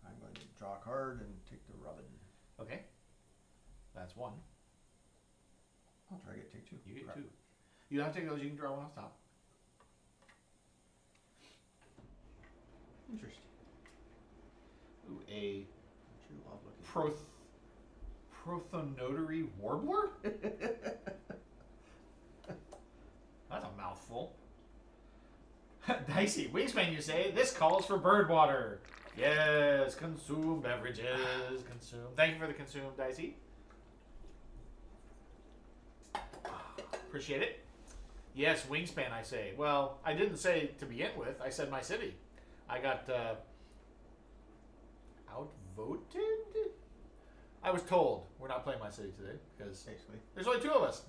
I'm going to draw a card and take the robin. Okay. That's one. I'll try to take two. You get Crap. two. You don't have to take those, you can draw one off top. Interesting. Ooh, a True odd looking. prothonotary warbler? That's a mouthful. Dicey. Wingspan, you say? This calls for bird water. Yes, consume beverages. Consume. Thank you for the consume, Dicey. Appreciate it. Yes, Wingspan, I say. Well, I didn't say to begin with. I said my city. I got outvoted? I was told we're not playing my city today because Basically. there's only two of us.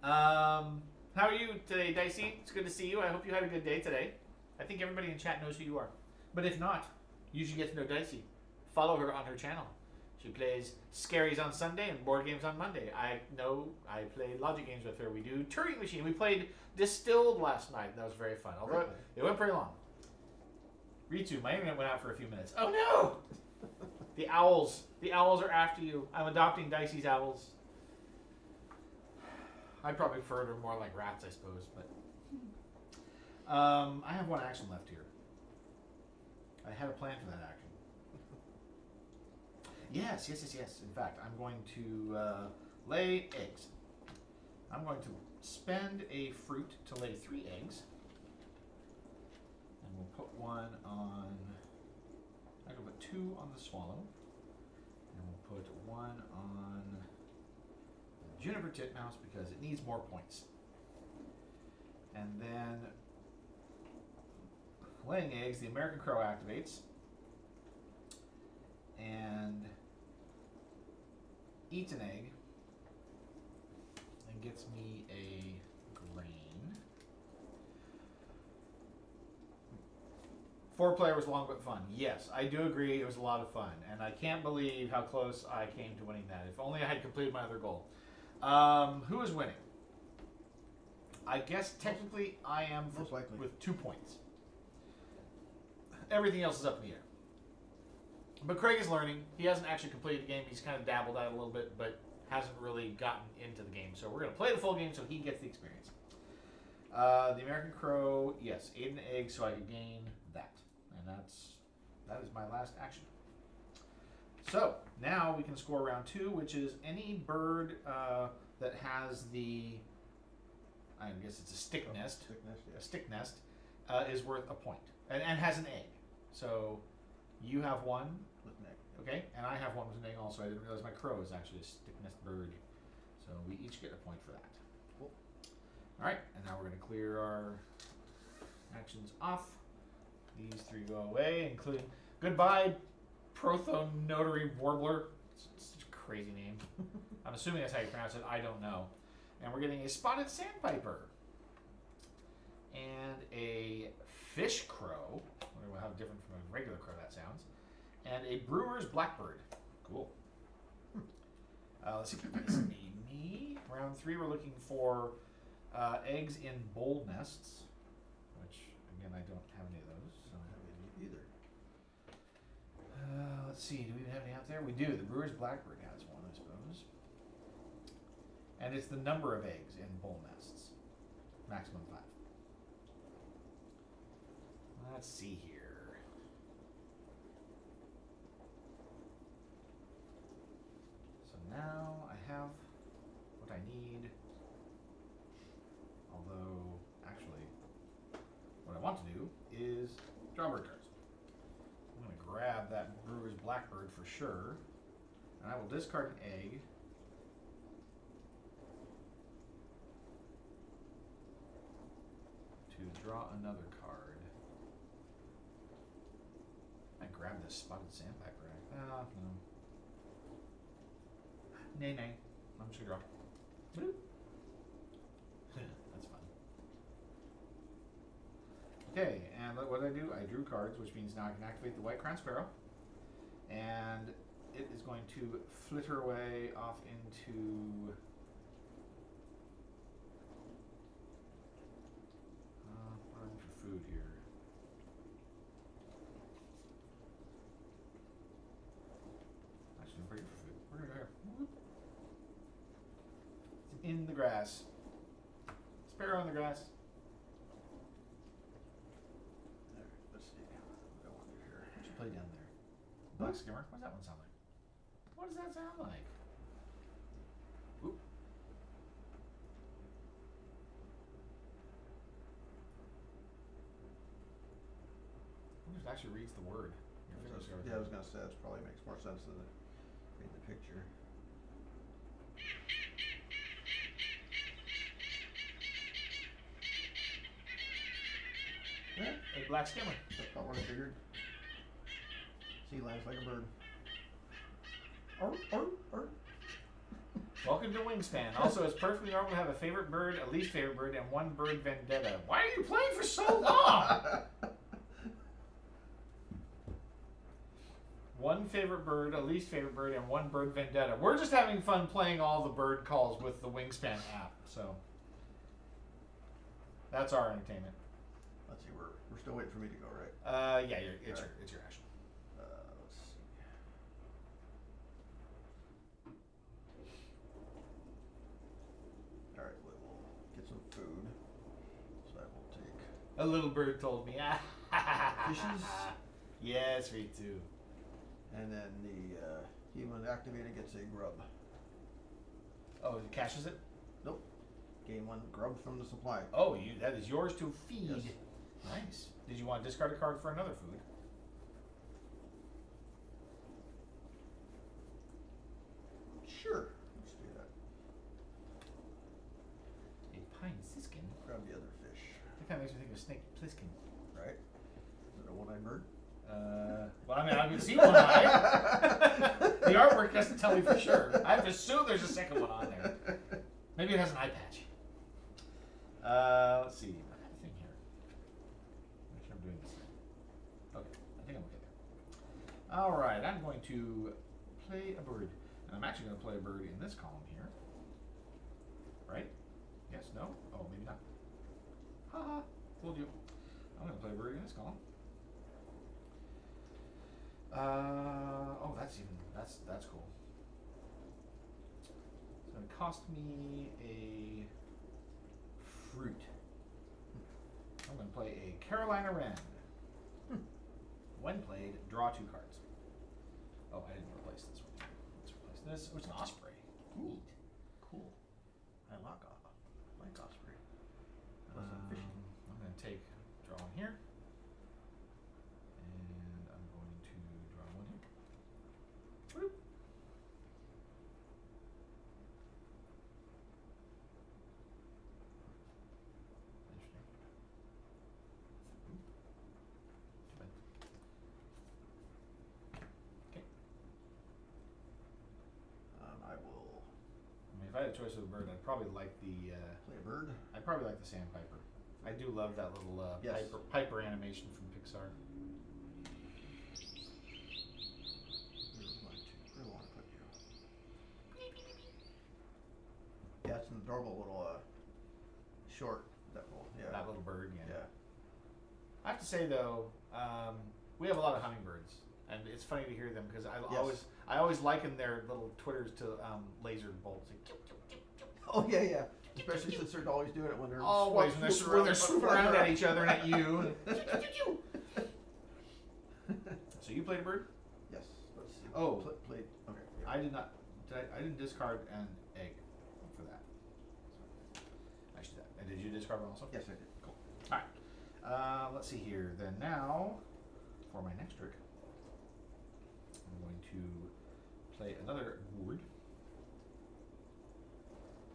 How are you today, Dicey? It's good to see you. I hope you had a good day today. I think everybody in chat knows who you are. But if not, you should get to know Dicey. Follow her on her channel. She plays Scaries on Sunday and board games on Monday. I know I play logic games with her. We do Turing Machine. We played Distilled last night. That was very fun. Although Really? it went pretty long. Ritu, my internet went out for a few minutes. Oh no! The owls. The owls are after you. I'm adopting Dicey's owls. I'd probably prefer them more like rats, I suppose, but I have one action left here. I had a plan for that action. Yes. In fact, I'm going to lay eggs. I'm going to spend a fruit to lay 3 eggs. And we'll put one on... I'm going to put 2 on the swallow. And we'll put 1 on the juniper titmouse because it needs more points. And then laying eggs, the American crow activates. And eats an egg and gets me a grain. 4-player was long but fun. Yes, I do agree it was a lot of fun. And I can't believe how close I came to winning that. If only I had completed my other goal. Who is winning? I guess technically I am Most likely. with 2 points. Everything else is up in the air. But Craig is learning. He hasn't actually completed the game. He's kind of dabbled at it a little bit, but hasn't really gotten into the game. So we're going to play the full game so he gets the experience. The American Crow, yes, ate an egg so I could gain that. And that is my last action. So now we can score round 2, which is any bird that has the, I guess it's a stick nest. Stick nest, A yes. stick nest is worth a point and has an egg. So you have one. With an egg. Okay, and I have one with an egg also. I didn't realize my crow is actually a stick nest bird. So we each get a point for that. Cool. Alright, and now we're going to clear our actions off. These 3 go away, including goodbye, Prothonotary Warbler. It's such a crazy name. I'm assuming that's how you pronounce it. I don't know. And we're getting a Spotted Sandpiper. And a Fish Crow. I wonder how different from a regular crow that sounds. And a Brewer's Blackbird. Cool. Let's see what this made me. Round 3, we're looking for eggs in bowl nests, which, again, I don't have any of those. So. I don't have any either. Let's see, do we even have any out there? We do. The Brewer's Blackbird has one, I suppose. And it's the number of eggs in bowl nests. Maximum 5. Let's see here. So now I have what I need. Although, actually, what I want to do is draw bird cards. I'm going to grab that Brewer's Blackbird for sure. And I will discard an egg. To draw another card. I grab this Spotted Sandpiper. No. Nay. I'm just gonna draw. Bloop. That's fun. Okay, and what did I do? I drew cards, which means now I can activate the White Crown Sparrow. And it is going to flitter away off into... what do I need for food here? Actually, I'm pretty good for food. We're gonna go here. It's in the grass. Sparrow in the grass. There, let's see. What do I want to do here? What you play down there? Black skimmer? What does that one sound like? What does that sound like? Oop. I wonder if it actually reads the word. Your fingers are- Yeah, I was gonna say that probably makes more sense than reading the picture. Yeah, A black skimmer. that's about what I figured. Sea lions like a bird. Arr, arr, arr. Welcome to Wingspan. Also, it's perfectly normal to have a favorite bird, a least favorite bird, and one bird vendetta. Why are you playing for so long? One favorite bird, a least favorite bird, and one bird vendetta. We're just having fun playing all the bird calls with the Wingspan app. So that's our entertainment. Let's see, we're still waiting for me to go, right? Yeah, it's your action. Let's see. All right, we'll get some food. So I will take A little bird told me. fishes, Yes, me too. and then the human activated gets a grub. Oh, it caches it? Nope. Gain one grub from the supply. Oh, that is yours to feed. Yes. Nice. Did you want to discard a card for another food? Sure. Let's do that. A pine siskin? Grab the other fish. That kind of makes me think of snake plissken. Right? Is it a one-eyed bird? Well, I mean, I can see one eye. The artwork doesn't tell me for sure. I have to assume there's a second one on there. Maybe it has an eye patch. Let's see. I have a thing here. Make sure I'm doing this. Okay, I think I'm okay there. All right, I'm going to play a bird, and I'm actually going to play a bird in this column here. Right? Yes? No? Oh, maybe not. Haha! Told you. I'm going to play a bird in this column. Oh, that's cool. It's going to cost me a fruit. I'm going to play a Carolina Wren. When played, draw 2 cards. Oh, I didn't replace this one. Let's replace this. Oh, it's an osprey. Ooh. Neat. Cool. I like osprey. I love some fishing. I'm going to take draw one here. And I'm going to draw one here. Whoop. Interesting. Too bad. Okay. I will I mean, if I had a choice of a bird, I'd probably like the play a bird. I'd probably like the sandpiper. I do love that little Yes. piper animation from Pixar. Where do I want to put you? Yeah, it's an adorable little short. That little, yeah. That little bird, yeah. Yeah. I have to say though, we have a lot of hummingbirds, and it's funny to hear them because Yes. I always liken their little twitters to laser bolts. Like, Oh yeah, yeah. Especially since they're always doing it when they're always when they're swooping around at each other and at you. So you played a bird? Yes. Let's see. Oh. Played. Okay. Yeah. I did not. I didn't discard an egg for that. So, I should do that. And did you discard one also? Yes, I did. Cool. All right. Let's see here. Then now, for my next trick, I'm going to play another word.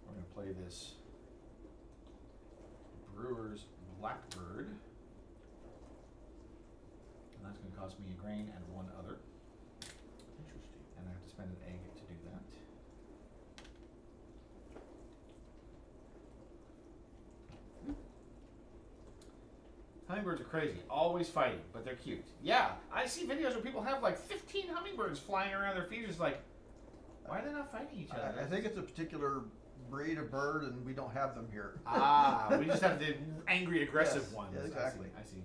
We're going to play this Brewer's Blackbird. And that's going to cost me a grain and 1 other. Interesting. And I have to spend an egg to do that. Hummingbirds are crazy, always fighting, but they're cute. Yeah, I see videos where people have like 15 hummingbirds flying around their feeders. Like, why are they not fighting each other? I think it's a particular breed of bird, and we don't have them here. We just have the angry, aggressive Yes, ones. yeah, exactly. I see.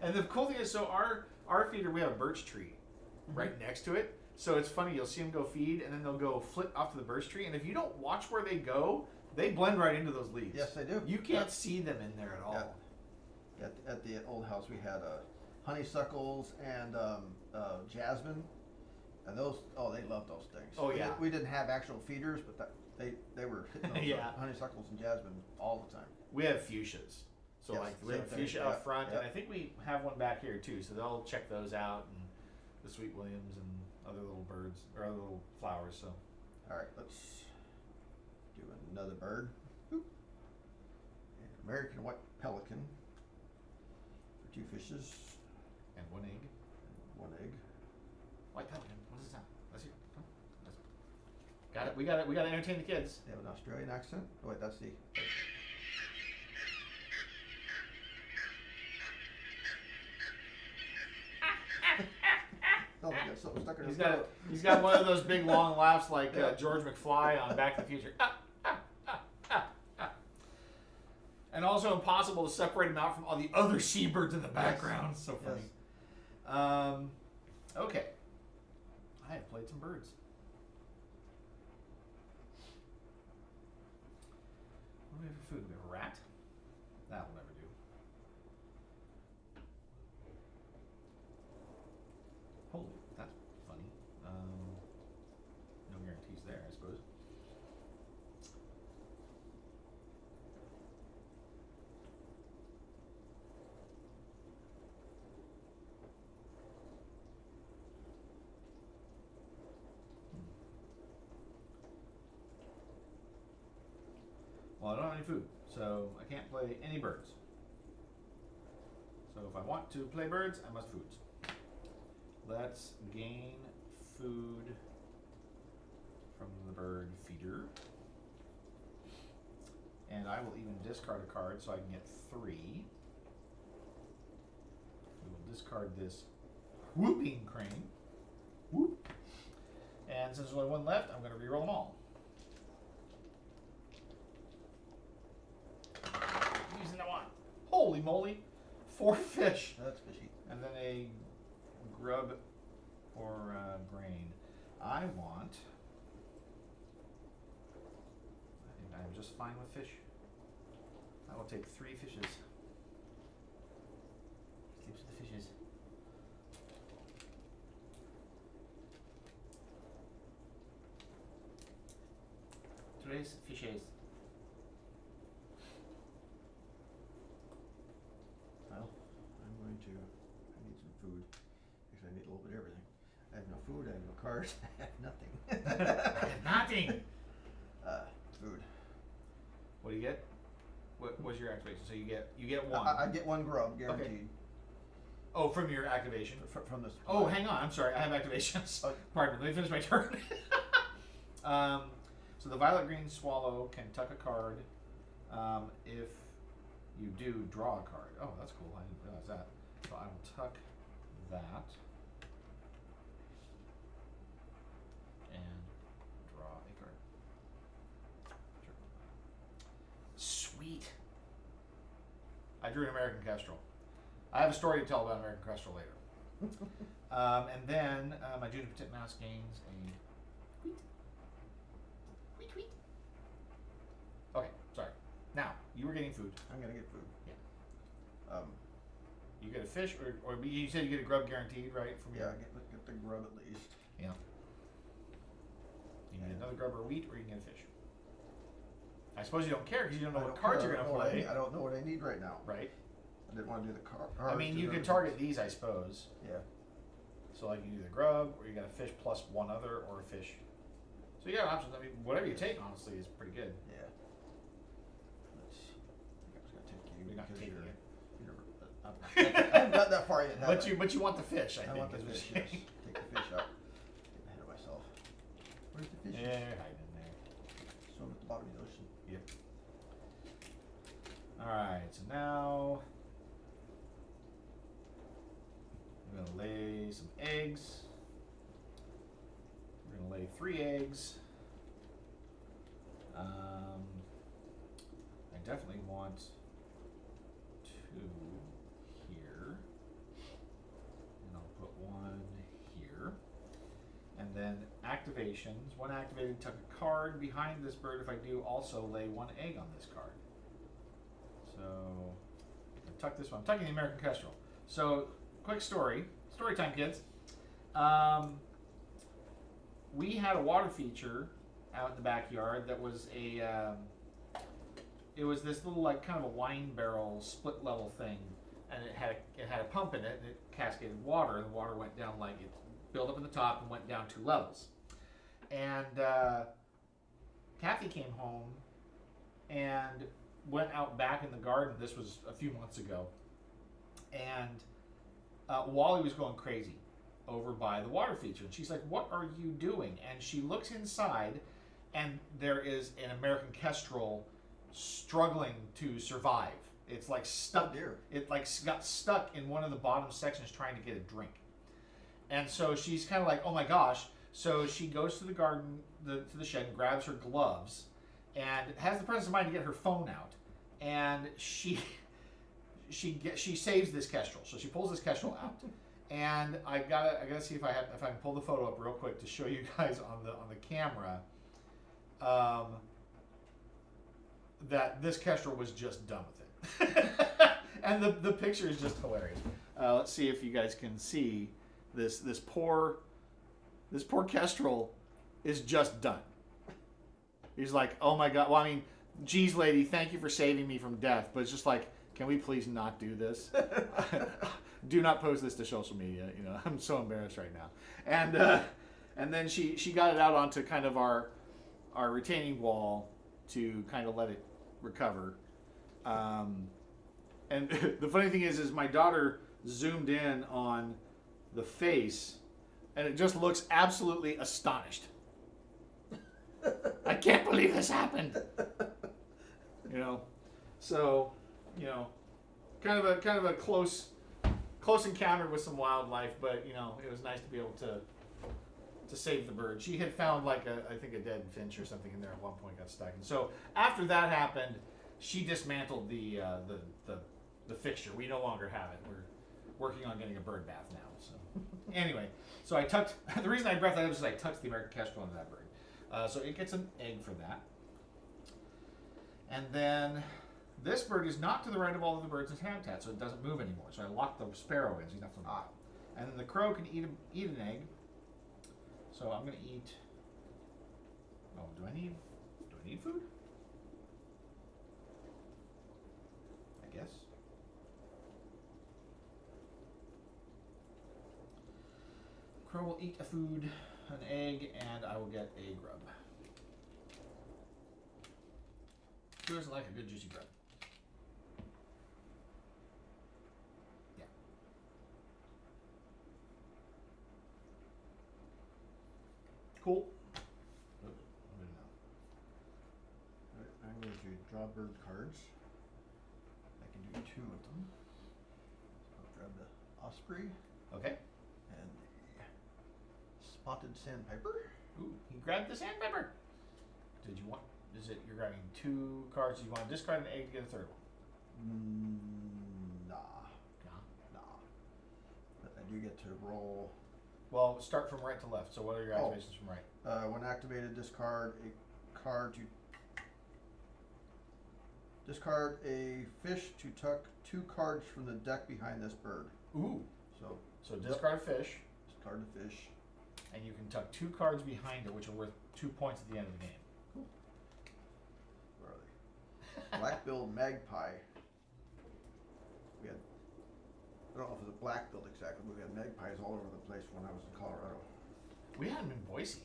And the cool thing is, so our feeder, we have a birch tree right next to it. So it's funny, you'll see them go feed, and then they'll go flit off to the birch tree. And if you don't watch where they go, they blend right into those leaves. Yes, they do. You can't see them in there at all. Yeah. At the old house, we had honeysuckles and jasmine, and those. Oh, they love those things. Oh, yeah. We didn't have actual feeders, but they were hitting those Yeah. honeysuckles and jasmine all the time. We have fuchsias. So Yes, like we same have thing. fuchsia Yeah, out front, yeah. and I think we have one back here too. So they'll check those out, and the sweet williams and other little birds or other little flowers. So All right, let's do another bird. Boop. An American white pelican for 2 fishes, and one egg. and 1 egg. White pelican. What is that? Let's hear. Got it. We got it. We got to entertain the kids. They have an Australian accent. Oh wait, that's the. Oh, we got something stuck in his throat. He's got one of those big long laughs like George McFly on Back to the Future. And also impossible to separate him out from all the other seabirds in the background. So funny. Yes. Okay. I have played some birds. What do we have for food? We have a rat. That will never do. Holy, that's funny. No guarantees there, I suppose. Well, I don't have any food, so I can't play any birds. So if I want to play birds, I must foods. Let's gain food from the bird feeder. And I will even discard a card so I can get 3. We will discard this whooping crane. Whoop. And since there's only 1 left, I'm going to reroll them all. Using the 1. Holy moly. 4 fish. That's fishy. And then a grub or grain. I think I'm just fine with fish. I will take 3 fishes. Sleeps with the fishes. Tres fishes. Well, I need some food. Actually, I need a little bit of everything. I have no food, I have no cards, I have nothing. I have nothing. Food. What do you get? What was your activation? So you get 1. I get 1 grub, guaranteed. Oh, from your activation. From this. Oh, hang on. I'm sorry. I have activations. Oh. Pardon me. Let me finish my turn. So the violet green swallow can tuck a card. If you do, draw a card. Oh, that's cool. I didn't realize that. So I will tuck that and draw a card. Sure. Sweet. I drew an American Kestrel. I have a story to tell about American Kestrel later. And then my Juniper titmouse gains a tweet. Tweet, tweet. Okay, sorry. Now, you were getting food. I'm gonna get food. Yeah. You get a fish, or you said you get a grub guaranteed, right? From Yeah, your, get the grub at least. yeah. You can get another grub or wheat, or you can get a fish. I suppose you don't care because you don't know what cards you're going to play. I don't know what I need right now. Right. I didn't want to do the cards. I mean, you could target these, I suppose. Yeah. So like you do the grub, or you got a fish plus 1 other, or a fish. So you got options. I mean, whatever you take, honestly, is pretty good. Yeah. I was gonna take you. You're not because taking it. I haven't got that far yet. have I? But you want the fish, I think. want the is what fish. you're Yes. saying. Take the fish out. Getting ahead of myself. Where's the fish? Yeah, you're hiding in there. Swim at the bottom of the ocean. Yep. All right. So now We're gonna lay some eggs. We're gonna lay 3 eggs. I definitely want 2 here, and I'll put 1 here. And then activations. 1 activated, tuck a card behind this bird. If I do, also lay 1 egg on this card. So I tuck this one. I'm tucking the American Kestrel. So quick story time, kids. We had a water feature out in the backyard that was it was this little like kind of a wine barrel split level thing, and it had a pump in it, and it cascaded water, and the water went down like it built up in the top and went down 2 levels. And Kathy came home and went out back in the garden. This was a few months ago, and Wally was going crazy over by the water feature, and she's like, "What are you doing?" And she looks inside, and there is an American Kestrel struggling to survive. It's like stuck. Oh dear. It like got stuck in one of the bottom sections trying to get a drink. And so she's kind of like, "Oh my gosh." So she goes to the garden, to the shed, and grabs her gloves, and has the presence of mind to get her phone out. And she saves this Kestrel. So she pulls this Kestrel out. And I gotta see if I can pull the photo up real quick to show you guys on the camera that this Kestrel was just done with it. And the picture is just hilarious. Let's see if you guys can see this poor Kestrel is just done. He's like, "Oh my God." Well, I mean, geez, lady, thank you for saving me from death. But it's just like, can we please not do this? Do not post this to social media. You know, I'm so embarrassed right now. And then she got it out onto kind of our retaining wall to kind of let it recover. And the funny thing is my daughter zoomed in on the face, and it just looks absolutely astonished. I can't believe this happened. You know, so you know, kind of a close encounter with some wildlife, but you know, it was nice to be able to save the bird. She had found like I think a dead finch or something in there at one point, got stuck. And so after that happened, she dismantled the fixture. We no longer have it. We're working on getting a bird bath now. So anyway, so I tucked. The reason I brought that up is I tucked the American Kestrel into that bird. So it gets an egg for that. And then this bird is not to the right of all of the birds in its habitat, so it doesn't move anymore. So I locked the sparrow in, so he's not flying out. And then the crow can eat an egg. So I'm going to eat. Oh, do I need food? I guess. Crow will eat an egg, and I will get a grub. Who doesn't like a good juicy grub? Yeah. Cool. I'm going to draw bird cards. I can do 2 of them. So I'll grab the osprey Okay. and the spotted sandpiper. Ooh, he grabbed the sandpiper. Did you want? You're grabbing 2 cards? Do you want to discard an egg to get a third one? Nah. No. But I do get to roll. Well, start from right to left. So what are your activations from right? When activated, discard a card to discard a fish to tuck 2 cards from the deck behind this bird. Ooh. So discard a fish, discard the fish. and you can tuck 2 cards behind it, which are worth 2 points at the end of the game. Where are they? Black-billed magpie. We had, I don't know if it was a black-billed exactly, but we had magpies all over the place when I was in Colorado. We had them in Boise.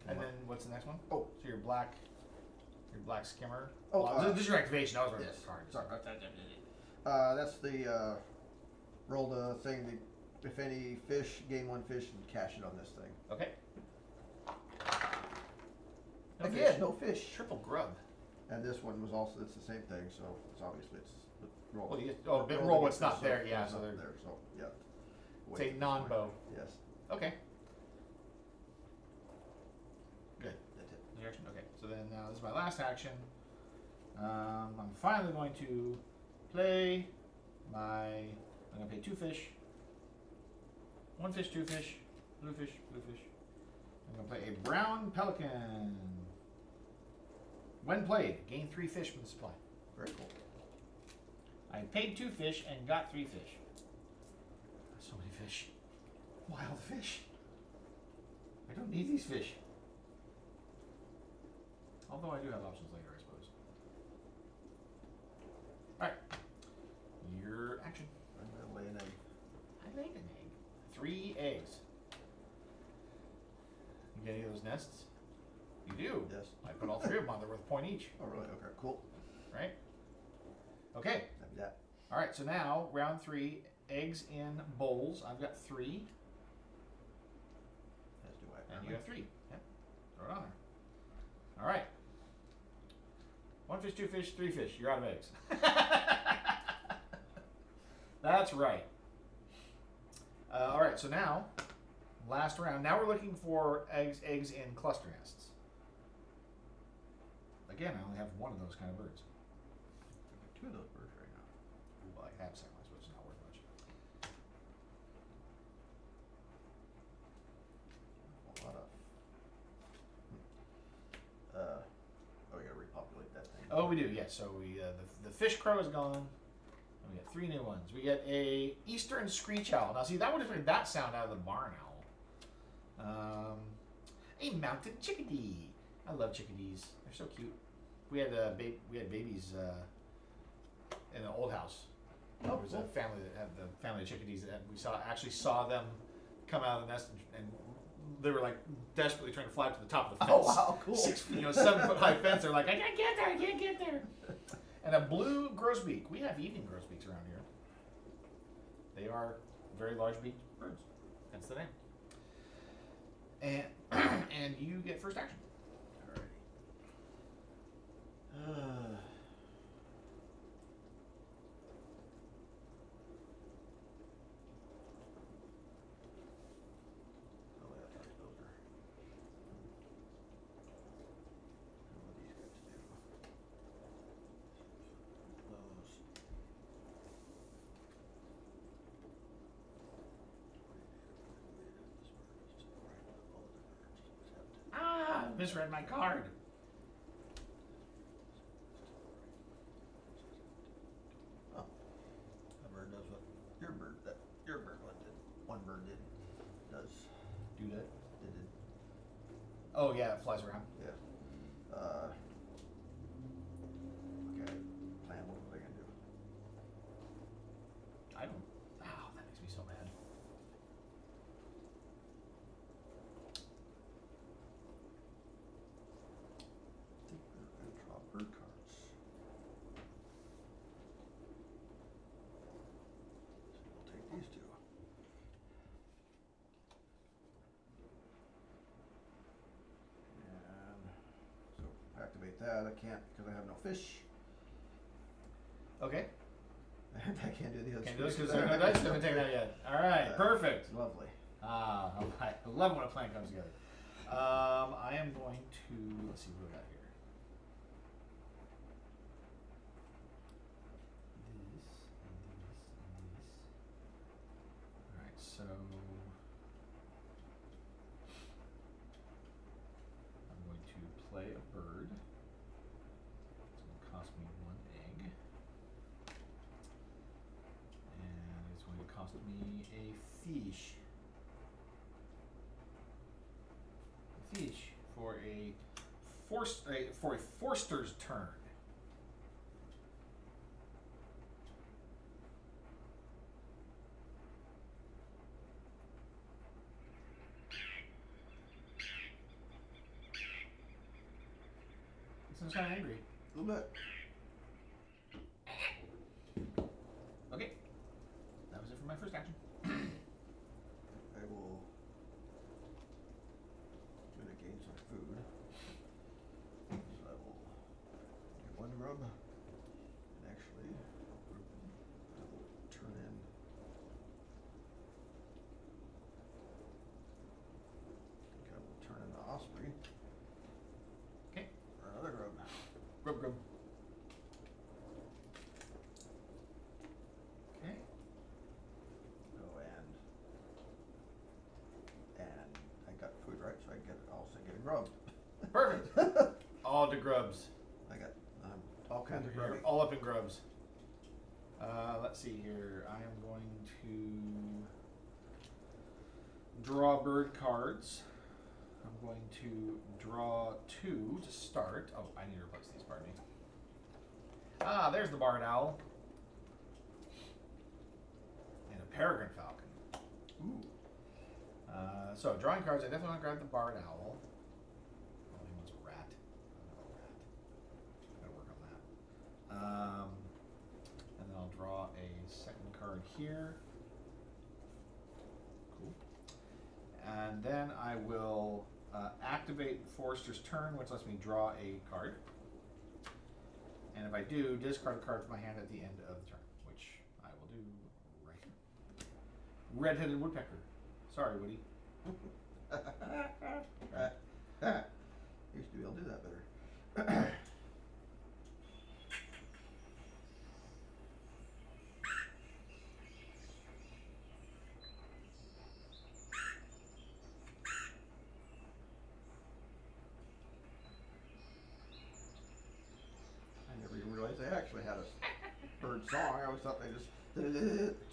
And then what's the next one? Oh. So your black skimmer. Oh, well, this is your activation. I was running yes. the card. Sorry. That's the roll the thing. If any fish, gain 1 fish and cash it on this thing. Okay. No Again, fish. no fish. Triple grub. And this one was also, it's the same thing, so it's obviously it's the roll. Well, roll what's not there, yeah. So not they're there, so yeah. wait Say at this non-bow. point. Yes, Okay. Good. that's it. Your action? Okay. So then now this is my last action. I'm finally going to play my. I'm going to pay 2 fish. 1 fish, 2 fish, blue fish, blue fish. I'm going to play a brown pelican. When played, gain 3 fish from the supply. Very cool. I paid 2 fish and got 3 fish. So many fish. Wild fish. I don't need these fish. Although I do have options later, I suppose. Alright. Your action. I'm gonna lay an egg. I laid an egg. 3 eggs. You get any of those nests? You do. Yes. I put all 3 of them on. They're worth a point each, Oh, really? Okay, cool. right? Okay. That'd be that. All right. So now round 3, eggs in bowls. I've got 3, As do I. and you have 3. Yep. Throw it on there. All right. 1 fish, 2 fish, 3 fish. You're out of eggs. That's right. All right. So now, last round. Now we're looking for eggs in cluster nests. Again, I only have 1 of those kind of birds. 2 of those birds right now. Well, I have several, so it's not worth much. A lot of. Oh, we gotta repopulate that thing. Oh, we do. Yes. So we the fish crow is gone. And we got 3 new ones. We get a eastern screech owl. Now, see, that would have made that sound out of the barn owl. A mountain chickadee. I love chickadees. They're so cute. We had babies in an old house. There was a family that had the family of chickadees that actually saw them come out of the nest and they were like desperately trying to fly up to the top of the fence. Oh wow, cool. 7 foot high fence. They're like, I can't get there, I can't get there. And a blue grosbeak. We have evening grosbeaks around here. They are very large beaked birds. That's the name. And and you get first action. Alrighty. Oh, yeah, those are. What do these guys do? Those. Ah, misread my card. Oh, that bird does what your bird one bird did does Do that. did it. Oh yeah, it flies around. Yeah. Okay. Plan. What are they gonna do? I don't. Oh, that makes me so mad. I think they're gonna draw bird cards. So we'll take these 2. And so activate that. I can't because I have no fish. Okay. And I can't do the other. Can't do this two because there are no dice haven't taken out yet. All right, perfect. Lovely. Ah, I love when a plan comes together. I am going to let's see what we got here. This and this and this. All right, so I'm going to play a bird. It's going to cost me 1 egg, and it's going to cost me a fish. Fish for a Forster's turn. It sounds kind of angry. A little bit. Okay, that was it for my first action. I will. Gonna gain some food. So I will get 1 grub. And actually, I will turn in grub. Perfect. All the grubs. I got all kinds of You're grubby. all up in grubs. Let's see here. I am going to draw bird cards. I'm going to draw 2 to start. Oh, I need to replace these, pardon me. Ah, there's the barred owl. And a peregrine falcon. Ooh. So, drawing cards, I definitely want to grab the barred owl. Oh, he wants a rat. Gotta work on that. And then I'll draw a second card here. Cool. And then I will activate Forrester's turn, which lets me draw a card. And if I do, discard a card from my hand at the end of the turn, which I will do right here. Red-headed woodpecker. Sorry, Woody. Used to be able to do that better. I never even realized they actually had a bird song. I always thought they just.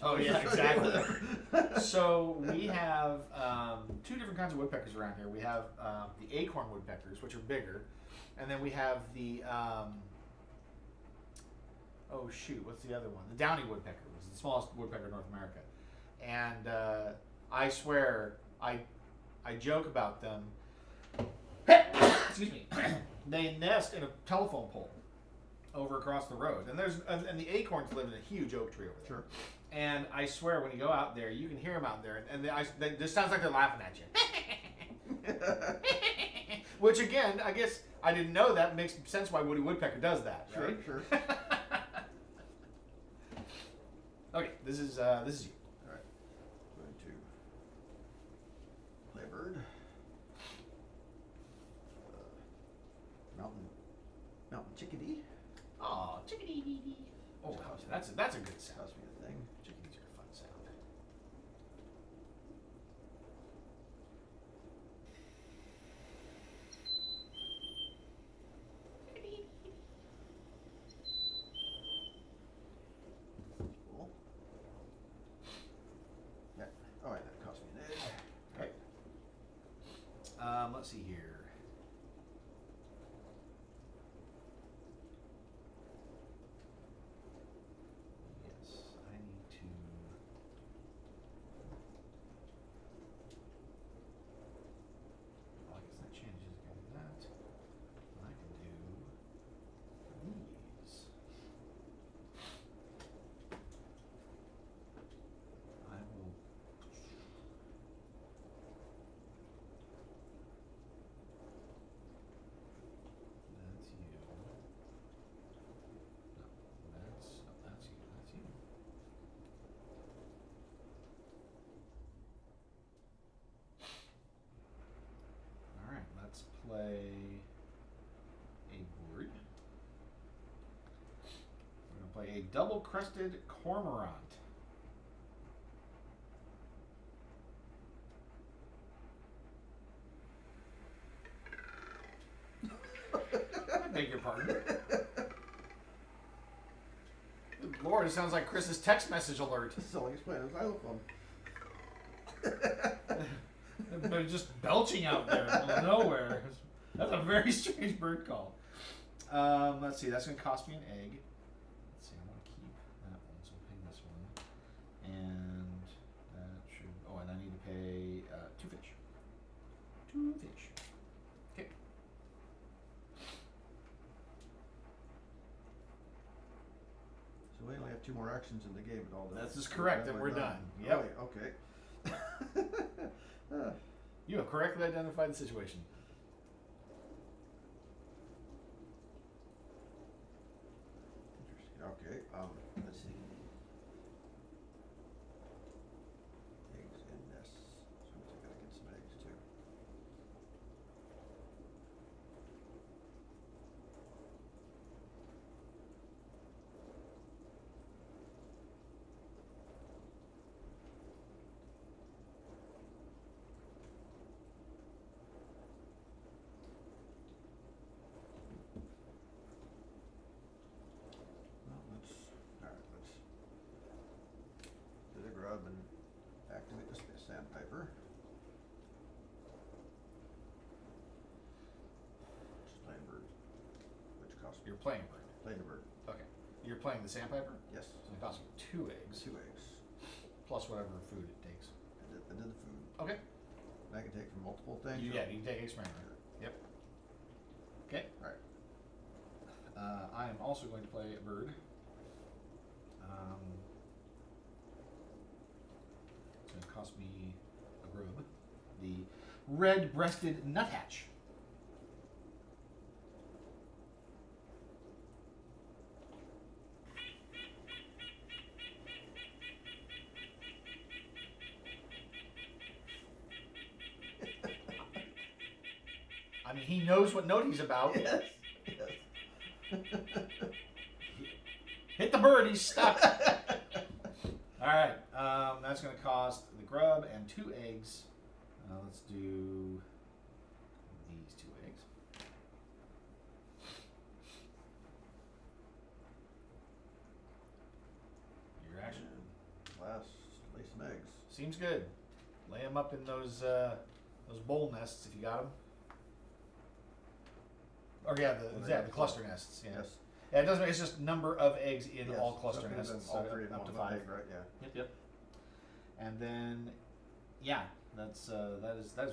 Oh yeah, exactly. So we have 2 different kinds of woodpeckers around here. We have the acorn woodpeckers, which are bigger, and then we have the oh shoot, what's the other one? The downy woodpecker, which is the smallest woodpecker in North America. And I swear, I joke about them. Excuse me. They nest in a telephone pole over across the road, and and the acorns live in a huge oak tree over there. Sure. And I swear, when you go out there, you can hear them out there, and they just sounds like they're laughing at you. Which again, I guess I didn't know that. Makes sense why Woody Woodpecker does that, right? Sure. Okay, this is you. All right. Going to play a bird. Mountain chickadee. Oh, chickadee dee dee. Oh, that's a good sound. Cost me a thing. Chickadees are a fun sound. Cool. Yeah. All right, that cost me an egg. Okay. Let's see here. Yes, I need to. Well, I guess that changes. I can do that. I can do these. I will. That's you. No, that's you. That's you. All right, let's play a board. We're gonna play a double-crested cormorant. I beg your pardon. Good Lord, it sounds like Chris's text message alert. So he's playing a xylophone. They're just belching out there in the middle of nowhere. That's a very strange bird call. Let's see, that's going to cost me an egg. Let's see, I want to keep that one, so I'll pay this one. And that should. Oh, and I need to pay 2 fish. 2 fish. Okay. So we only have 2 more actions in the game at all. That's just correct, and we're done. Yep. Oh, okay. You have correctly identified the situation. Interesting. Okay. Let's see. Eggs and nests. So I gotta get some eggs too. sandpiper. Just plain bird. Which costs You're playing bird. plain bird. Okay. You're playing the sandpiper? Yes. So it costs you 2 eggs. 2 eggs. Plus whatever food it takes. I did the food. Okay. And I can take from multiple things. You can take eggs from anywhere. Yep. Okay. Right. I am also going to play a bird. It's going to cost me a grub. The red-breasted nuthatch. I mean, he knows what note he's about. Yes. Hit the bird, he's stuck. All right, that's going to cost the grub and 2 eggs. Let's do these 2 eggs. Your action. Last, lay some eggs. Seems good. Lay them up in those bowl nests if you got them. Or yeah, the cluster nests. Yeah. Yes. Yeah, it doesn't. It's just number of eggs in Yes, all cluster so it could've nests. been all so 3 in up one to little 5. egg, right? Yeah. Yep. And then, yeah, that is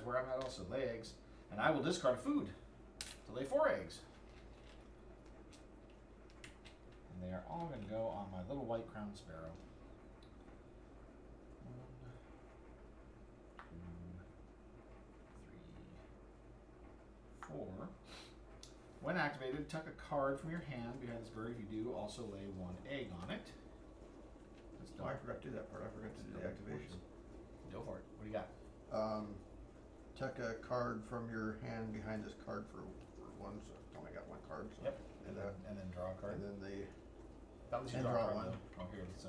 where I'm at. Also, lay eggs, and I will discard a food to lay 4 eggs. And they are all going to go on my little white crowned sparrow. 1, 2, 3, 4. When activated, tuck a card from your hand behind this bird. If you do, also lay 1 egg on it. That's Oh, I forgot to do that part. I forgot to do the activation. Go for it. What do you got? Tuck a card from your hand behind this card for 1, so I only got 1 card. So Yep. And And then draw a card. then the That was you and draw a draw card, one. though. Oh, here it's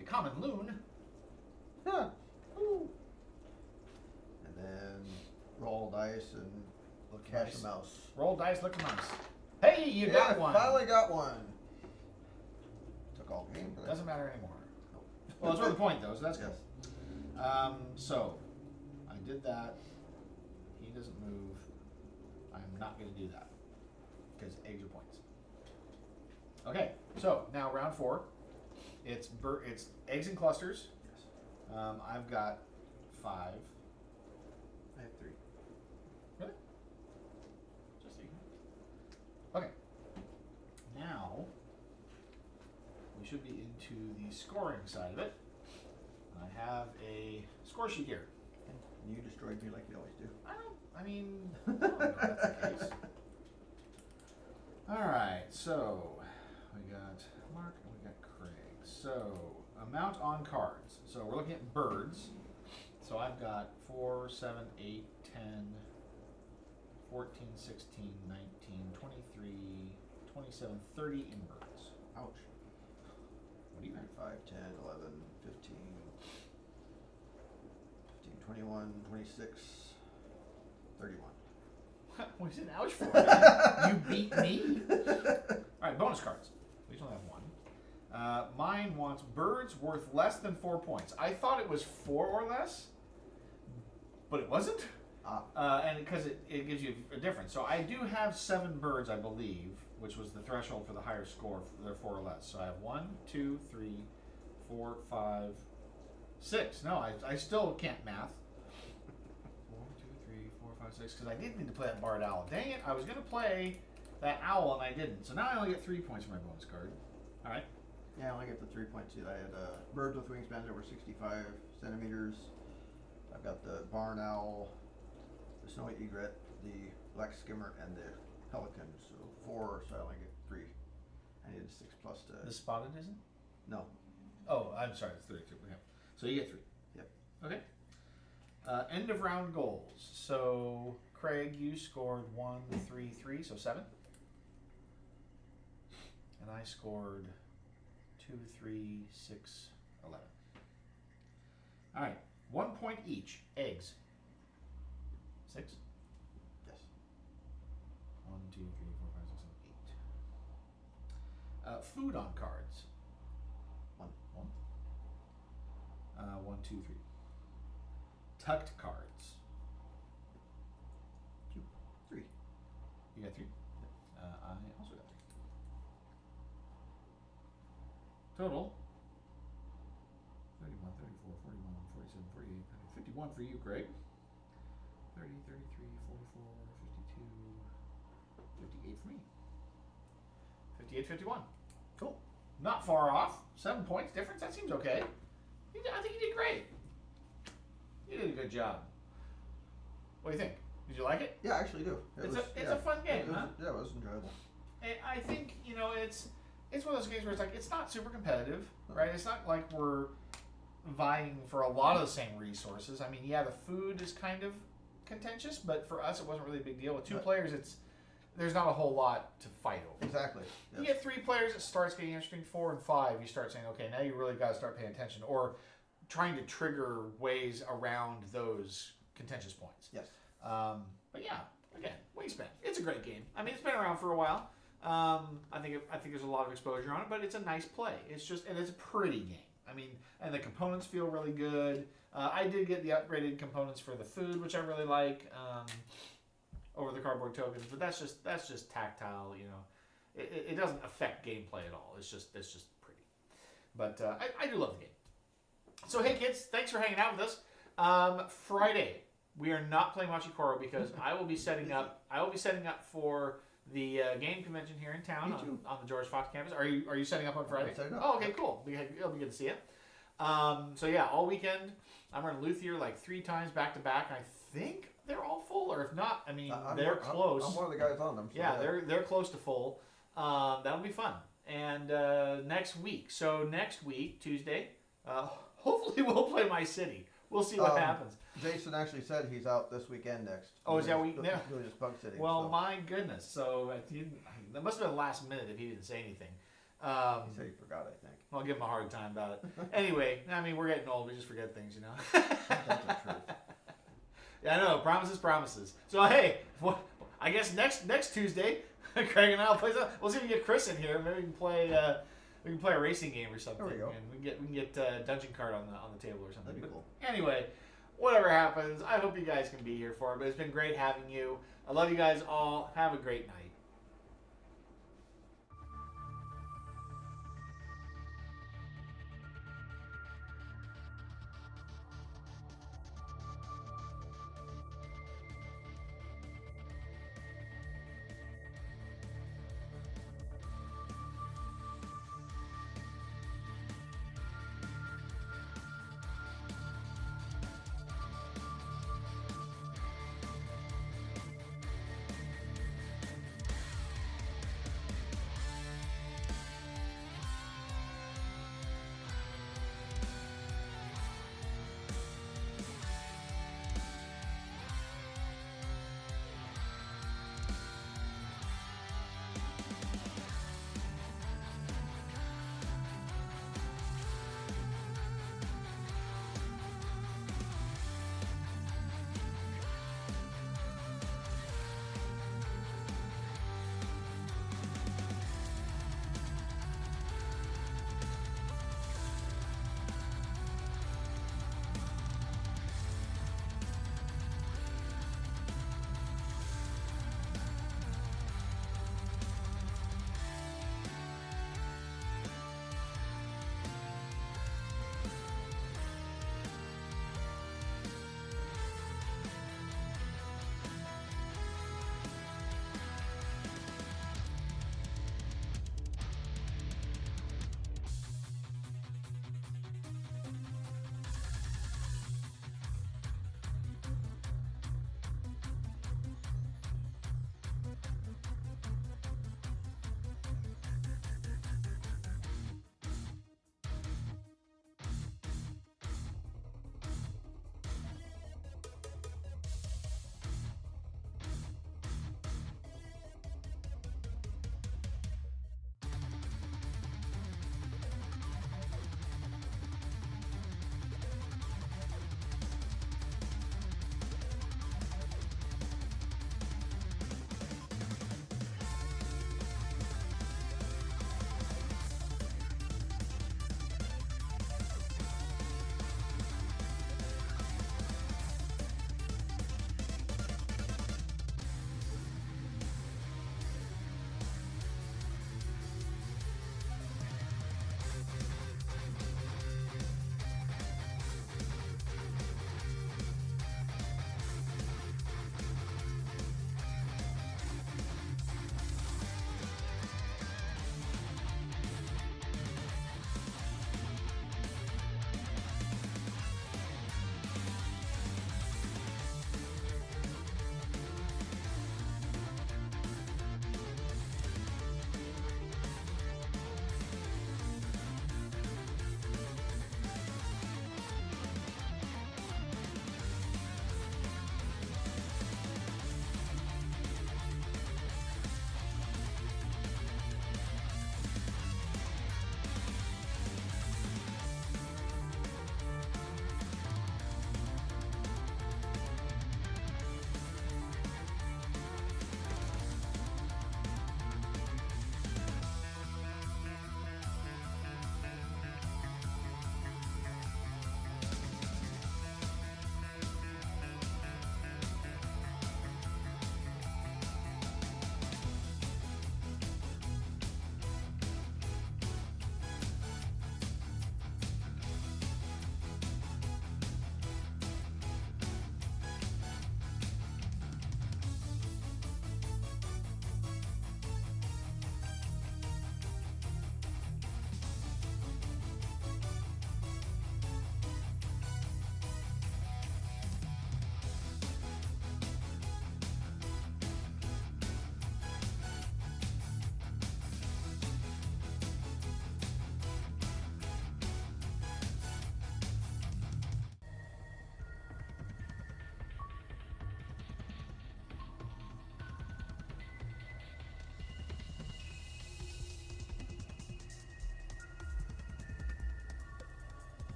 a common loon. Huh. Woo. And then roll dice and Look cash nice. a mouse. Roll dice, look nice. Hey, you got Yeah, one. Finally got one. Took all game. But Doesn't matter anymore. Nope. Well, it's worth the point though, so that's Yes. good. So I did that. He doesn't move. I'm not going to do that because eggs are points. Okay, so now round 4. It's eggs in clusters. Yes. I've got 5. I have 3. Really? Just so you know. Okay. Now we should be into the scoring side of it. I have a score sheet here. And you destroyed me like you always do. I don't know if that's the case. All right, so we got Mark and we got Craig. So amount on cards. So we're looking at birds. So I've got 4, 7, 8, 10, 14, 16, 19, 23, 27, 30 in birds. Ouch. What do you think? 5, 10, 11, 15, 21, 26, 31. What is an ouch for? You beat me? All right, bonus cards. We each only have 1. Mine wants birds worth less than 4 points. I thought it was 4 or less, but it wasn't. And because it gives you a difference. So I do have 7 birds, I believe, which was the threshold for the higher score. They're 4 or less. So I have 1, 2, 3, 4, 5, 6. No, I still can't math. 1, 2, 3, 4, 5, 6. Because I did need to play that barred owl. Dang it! I was gonna play that owl and I didn't. So now I only get 3 points for my bonus card. All right. Yeah, I only get the 3 points. I had birds with wingspans over 65 centimeters. I've got the barn owl, the snowy egret, the black skimmer, and the pelican. So 4, so I only get 3. I needed 6 plus to. The spotted isn't? No. Oh, I'm sorry. It's 32. Yeah. So you get 3. Yep. Okay. End of round goals. So Craig, you scored 1, 3, 3, so 7. And I scored 2, 3, 6, 11. All right. 1 point each. Eggs. 6. Yes. 1, 2, 3, 4, 5, 6, 7, 8. Food on cards. 1. 1. 1, 2, 3. Tucked cards. 2, 3. You got 3? I also got 3. Total 31, 34, 41, 47, 48, 51 for you, Craig. 30, 33, 44, 52, 58 for me. 58, 51. Cool. Not far off. 7 points difference. That seems okay. I think you did great. You did a good job. What do you think? Did you like it? Yeah, I actually do. It's a fun game, huh? Yeah, it was enjoyable. I think, it's one of those games where it's like, it's not super competitive, right? It's not like we're vying for a lot of the same resources. I mean, yeah, the food is kind of contentious, but for us, it wasn't really a big deal. With 2 players, there's not a whole lot to fight over. Exactly. You Yes. get 3 players, it starts getting interesting. 4 and 5, you start saying, okay, now you really got to start paying attention, or trying to trigger ways around those contentious points. Yes. But yeah, again, Wingspan. It's a great game. I mean, it's been around for a while. I think there's a lot of exposure on it, but it's a nice play. It's a pretty game. I mean, and the components feel really good. I did get the upgraded components for the food, which I really like, over the cardboard tokens. But that's just tactile. It doesn't affect gameplay at all. It's just pretty. But I do love the game. So hey kids, thanks for hanging out with us. Friday we are not playing Machikoro because I will be setting up for the game convention here in town on the George Fox campus. Are you setting up on Friday? I'm setting up. Oh, okay, cool. It'll be good to see you. So yeah, all weekend I'm running Luthier like 3 times back to back. I think they're all full, or if not, I mean they're close. I'm one of the guys on them. So Yeah, they're close to full. That'll be fun. And next week, Tuesday, hopefully we'll play My City. We'll see what happens. Jason actually said he's out this weekend next. Oh, is that week? Yeah. Doing his Bug City. Well, so. my goodness. So that must have been last minute if he didn't say anything. He said he forgot, I think. I'll give him a hard time about it. Anyway, I mean, we're getting old. We just forget things, That's the truth. Yeah, I know. Promises. So, hey, I guess next Tuesday, Craig and I will play some. We'll see if we can get Chris in here. Maybe we can play a racing game or something. There we go. And we can get Dungeon Card on the table or something. That'd be But cool. Anyway, whatever happens, I hope you guys can be here for it. But it's been great having you. I love you guys all. Have a great night.